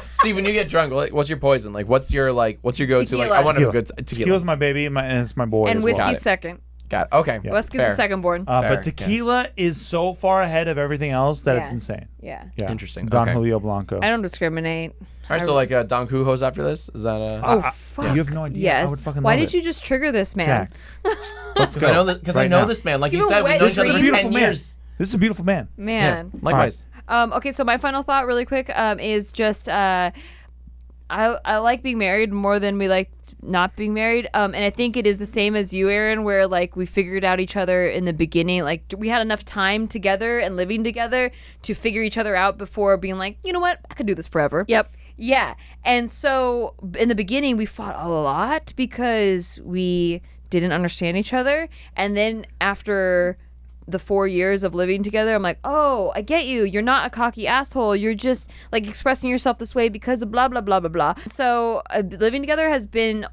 Steve, when you get drunk, what's your poison? Like, what's your go-to? Like, Tequila. I want to have a Tequila. good tequila. Tequila's my baby, and it's my boy. And as well. Got whiskey's it. second. Got it. Okay. Whiskey's Fair. the second born. Fair, But tequila is so far ahead of everything else that it's Yeah. insane. Yeah. Yeah. Interesting. Don Okay. Julio Blanco. I don't discriminate. All right, so like Don Cujos after this? Is that a... Oh, I- fuck. you have no idea. Yes. I would fucking Why love did it. you just trigger this man? Jack. Let's Because go. I know that. Because I Right know now. this man. Like Give you a said, we've wet known This each is other a for beautiful 10 man. years. This is a beautiful man. Man. Yeah, likewise. Okay, so my final thought really quick is just I like being married more than we like not being married. And I think it is the same as you, Erin, where like we figured out each other in the beginning. Like we had enough time together and living together to figure each other out before being like, you know what, I could do this forever. Yep. Yeah. And so in the beginning, we fought a lot because we didn't understand each other. And then after the 4 years of living together, I'm like, oh, I get you. You're not a cocky asshole. You're just like expressing yourself this way because of blah, blah, blah, blah, blah. So living together has been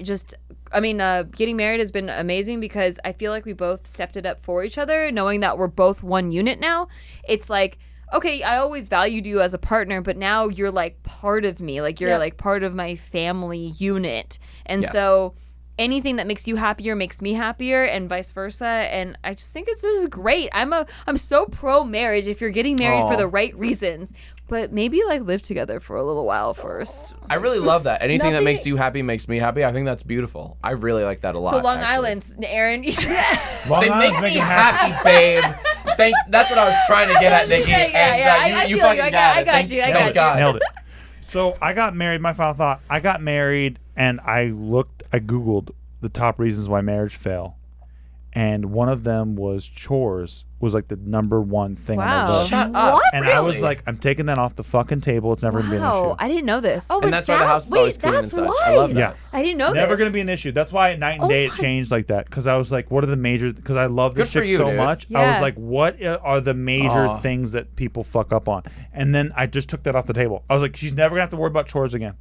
just, getting married has been amazing because I feel like we both stepped it up for each other, knowing that we're both one unit now. It's like, okay, I always valued you as a partner, but now you're like part of me. Like you're like part of my family unit. And Yes. so anything that makes you happier makes me happier and vice versa. And I just think this is great. I'm so pro marriage if you're getting married for Aw. the right reasons. But maybe like live together for a little while first. I really love that. Anything that Nothing- makes you happy makes me happy. I think that's beautiful. I really like that a lot. So Long actually. Island, Erin. Long They Island's make me making happy, babe. Thanks. That's what I was trying to get at, Nikki. Yeah, and I you feel fucking you. I got it. got you. I Thank got you. God. Nailed it. So I got married. My final thought. I got married, and I Googled the top reasons why marriage fail, and one of them was chores was like the number one thing on Wow. my list. Shut up. What? And I was like, I'm taking that off the fucking table. It's never gonna be an Wow, issue. I didn't know this. Oh, And is that's why the that- house is wait, always clean and that's such. why. I love that. Yeah. I didn't know Never this. gonna be an issue. That's why at night and day it changed like that. Because I was like, what are the major? Because I love this Good for chick you, so dude. much. I Yeah. was like, what are the major Aw. things that people fuck up on? And then I just took that off the table. I was like, she's never gonna have to worry about chores again.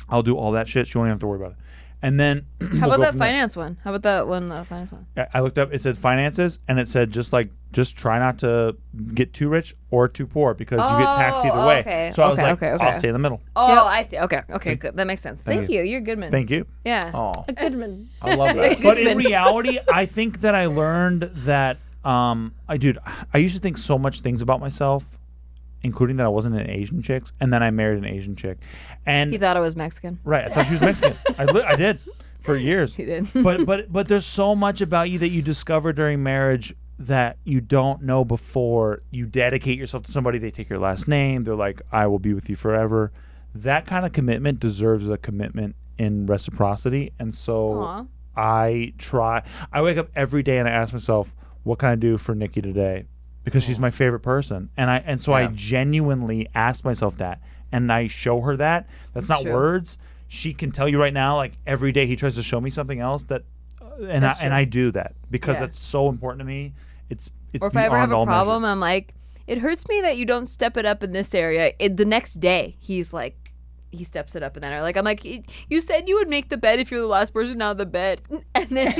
I'll do all that shit. She won't have to worry about it. And then How about that finance one? How about that one, the finance one? I looked up. It said finances, and it said just try not to get too rich or too poor because you get taxed either way. okay. So I was Okay, like, okay. I'll stay in the middle. Oh, I see. Okay, good. That makes sense. Thank you. you. You're a good man. Thank you. Yeah. Oh, A good man. I love that. But in reality, I think that I learned that I used to think so much things about myself, including that I wasn't an Asian chick, and then I married an Asian chick, and He thought I was Mexican. right, I thought she was Mexican. I did for years. He did. but there's so much about you that you discover during marriage that you don't know before you dedicate yourself to somebody. They take your last name. They're like, I will be with you forever. That kind of commitment deserves a commitment in reciprocity. And so Aw. I wake up every day and I ask myself, what can I do for Nikki today? Because she's my favorite person. And so I Yeah. genuinely ask myself that. And I show her that. That's not true. words. She can tell you right now, like every day he tries to show me something else that That's true. I do that because Yeah. that's so important to me. It's Or if I ever have beyond a all measure. problem, I'm like, it hurts me that you don't step it up in this area. The next day, he's like, he steps it up in that hour. Like I'm like, you said you would make the bed if you're the last person out of the bed, and then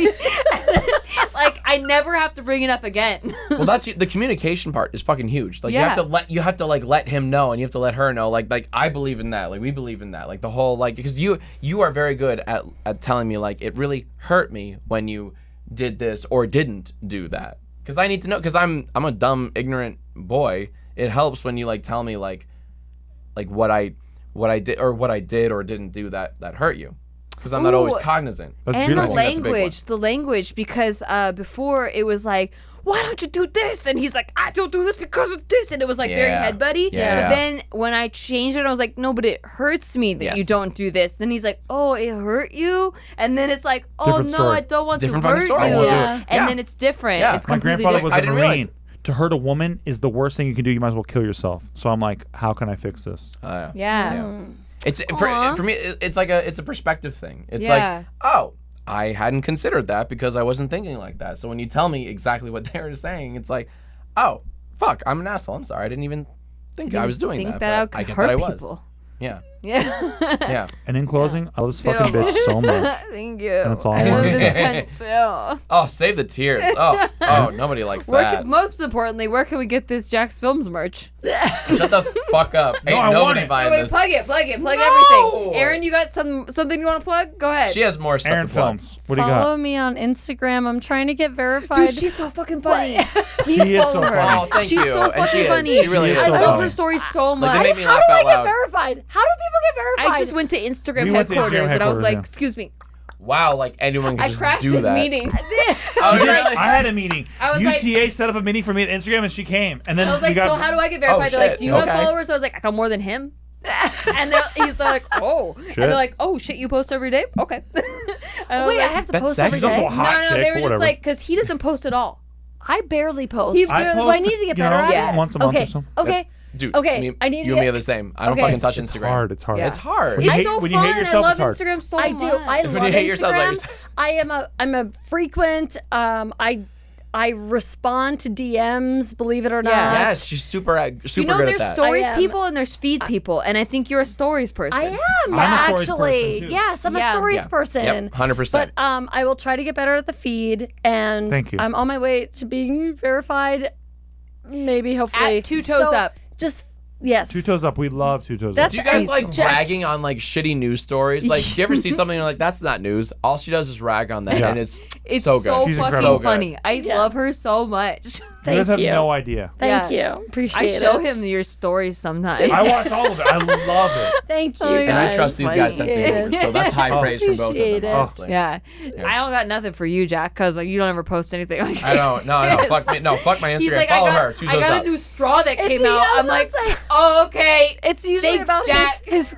like I never have to bring it up again. Well, that's the communication part is fucking huge. Like Yeah. you have to like let him know, and you have to let her know. Like I believe in that. Like we believe in that. Like the whole like because you are very good at telling me like it really hurt me when you did this or didn't do that. Because I need to know. Because I'm a dumb ignorant boy. It helps when you like tell me like what I did or didn't do that hurt you. Because I'm not always cognizant. That's And beautiful. the language, because before it was like, why don't you do this? And he's like, I don't do this because of this. And it was like very Yeah. head buddy. Yeah. But then when I changed it, I was like, no, but it hurts me that you Yes. don't do this. Then he's like, oh, it hurt you? And then it's like, oh, Different no, story. I don't want Different to fucking hurt story. I you. won't do it. And Yeah. then it's different. Yeah. It's My completely grandfather different. was I a didn't realize Marine. To hurt a woman is the worst thing you can do. You might as well kill yourself. So I'm like, how can I fix this? Yeah. It's for me. It's like it's a perspective thing. It's Yeah. like, oh, I hadn't considered that because I wasn't thinking like that. So when you tell me exactly what they were saying, it's like, oh, fuck, I'm an asshole. I'm sorry. I didn't even think I was doing Think that. I but I could get hurt that I was. people. Yeah. Yeah. Yeah. And in closing, I love this fucking bitch so much. Thank you. And that's all I I love wanted to this say. cunt too. Oh, save the tears. Oh, nobody likes Where that. can, most importantly, where can we get this Jacksfilms merch? Shut the fuck up. Ain't I want nobody it. buying Wait, this. plug everything. No! Aaron, you got something you want to plug? Go ahead. She has more stuff Erin to plug. Films. What do you Follow got? me on Instagram. I'm trying to get verified. Dude, she's so fucking funny. She is so funny. Oh, thank She's you. so And fucking she is. funny. She really She is. is I so love funny. her story so Like, much. they make me How laugh do I out get loud. verified? How do people get verified? I just went to Instagram We went to Instagram headquarters and I was headquarters, like, yeah. excuse me. Wow, like anyone can I just crashed do his that. meeting. Oh, She did. really? I had a meeting. I was UTA set up a meeting for me at Instagram, and she came. And then I was we like, got. so how do I get verified? They're like, shit. do you have Okay. followers? I was like, I got more than him. And they're like, oh. Shit. And they're like, oh, shit, you post every day? Okay. And I was Wait, I like, have to That's post sexy. every She's also day. a hot no, chick, they were but just whatever. like, because he doesn't post at all. I barely post. He's I good. post, Do I need to get better at it? Yes. once a month Okay. or something. Okay. Dude, Okay, I need to you and me get- are the same. I don't Okay. fucking touch It's Instagram. hard. It's hard. Yeah. It's hard. When you It's hate- so when you fun. hate yourself, I it's love hard. Instagram so I much. do. I If love you hate yourself, Instagram. I'm a frequent. I respond to DMs. Believe it or not. Yeah. Yes, she's super You super know, good at there's that. stories I am. people and there's feed people, and I think you're a stories person. I am I'm a stories actually. person, too. Yes, I'm Yeah. a stories Yeah. person. Yep, 100%. But I will try to get better at the feed, and Thank you. I'm on my way to being verified. Maybe, hopefully. At 2toesup. Just yes. 2 Toes Up. We love 2 Toes Up. That's- Do you guys He's like Jack- ragging on like shitty news stories? Like, do you ever see something and you're like, that's not news? All she does is rag on that, Yeah. and it's It's so so, good. She's fucking incredible. funny. I Yeah. love her so much. You guys Thank have you. no idea. Thank Yeah. you. Appreciate I it. show him your stories sometimes. I watch all of it. I love it. Thank you. Oh my And I guys. trust these guys' sense of Appreciate humor, it. so that's high praise from both of Appreciate them. it. Honestly. Yeah. I don't got nothing for you, Jack, because like you don't ever post anything like I don't. No. Fuck me. No. Fuck my Instagram. He's like, Follow I got, her. 2 I Toes got Up. a new straw that It's- came yeah, out. I was I'm like, about to say. oh, okay. It's usually Thanks, about Jack. his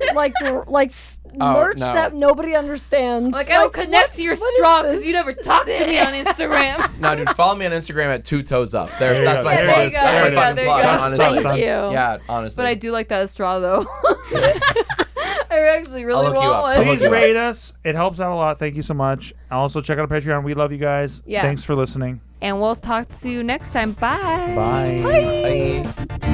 merch no. that nobody understands. Like, I don't connect to your straw because this? you never talk to me on Instagram. No, dude. Follow me on Instagram at 2 Toes Up. There. There you That's go. my There plug. you go. That's There my you go. fucking There you plug. go. Honestly. Thank you. Yeah. Honestly. But I do like that straw though. I actually really I'll look you want up. one. I'll look Please you up. rate us. It helps out a lot. Thank you so much. Also, check out our Patreon. We love you guys. Yeah. Thanks for listening. And we'll talk to you next time. Bye. Bye. Bye.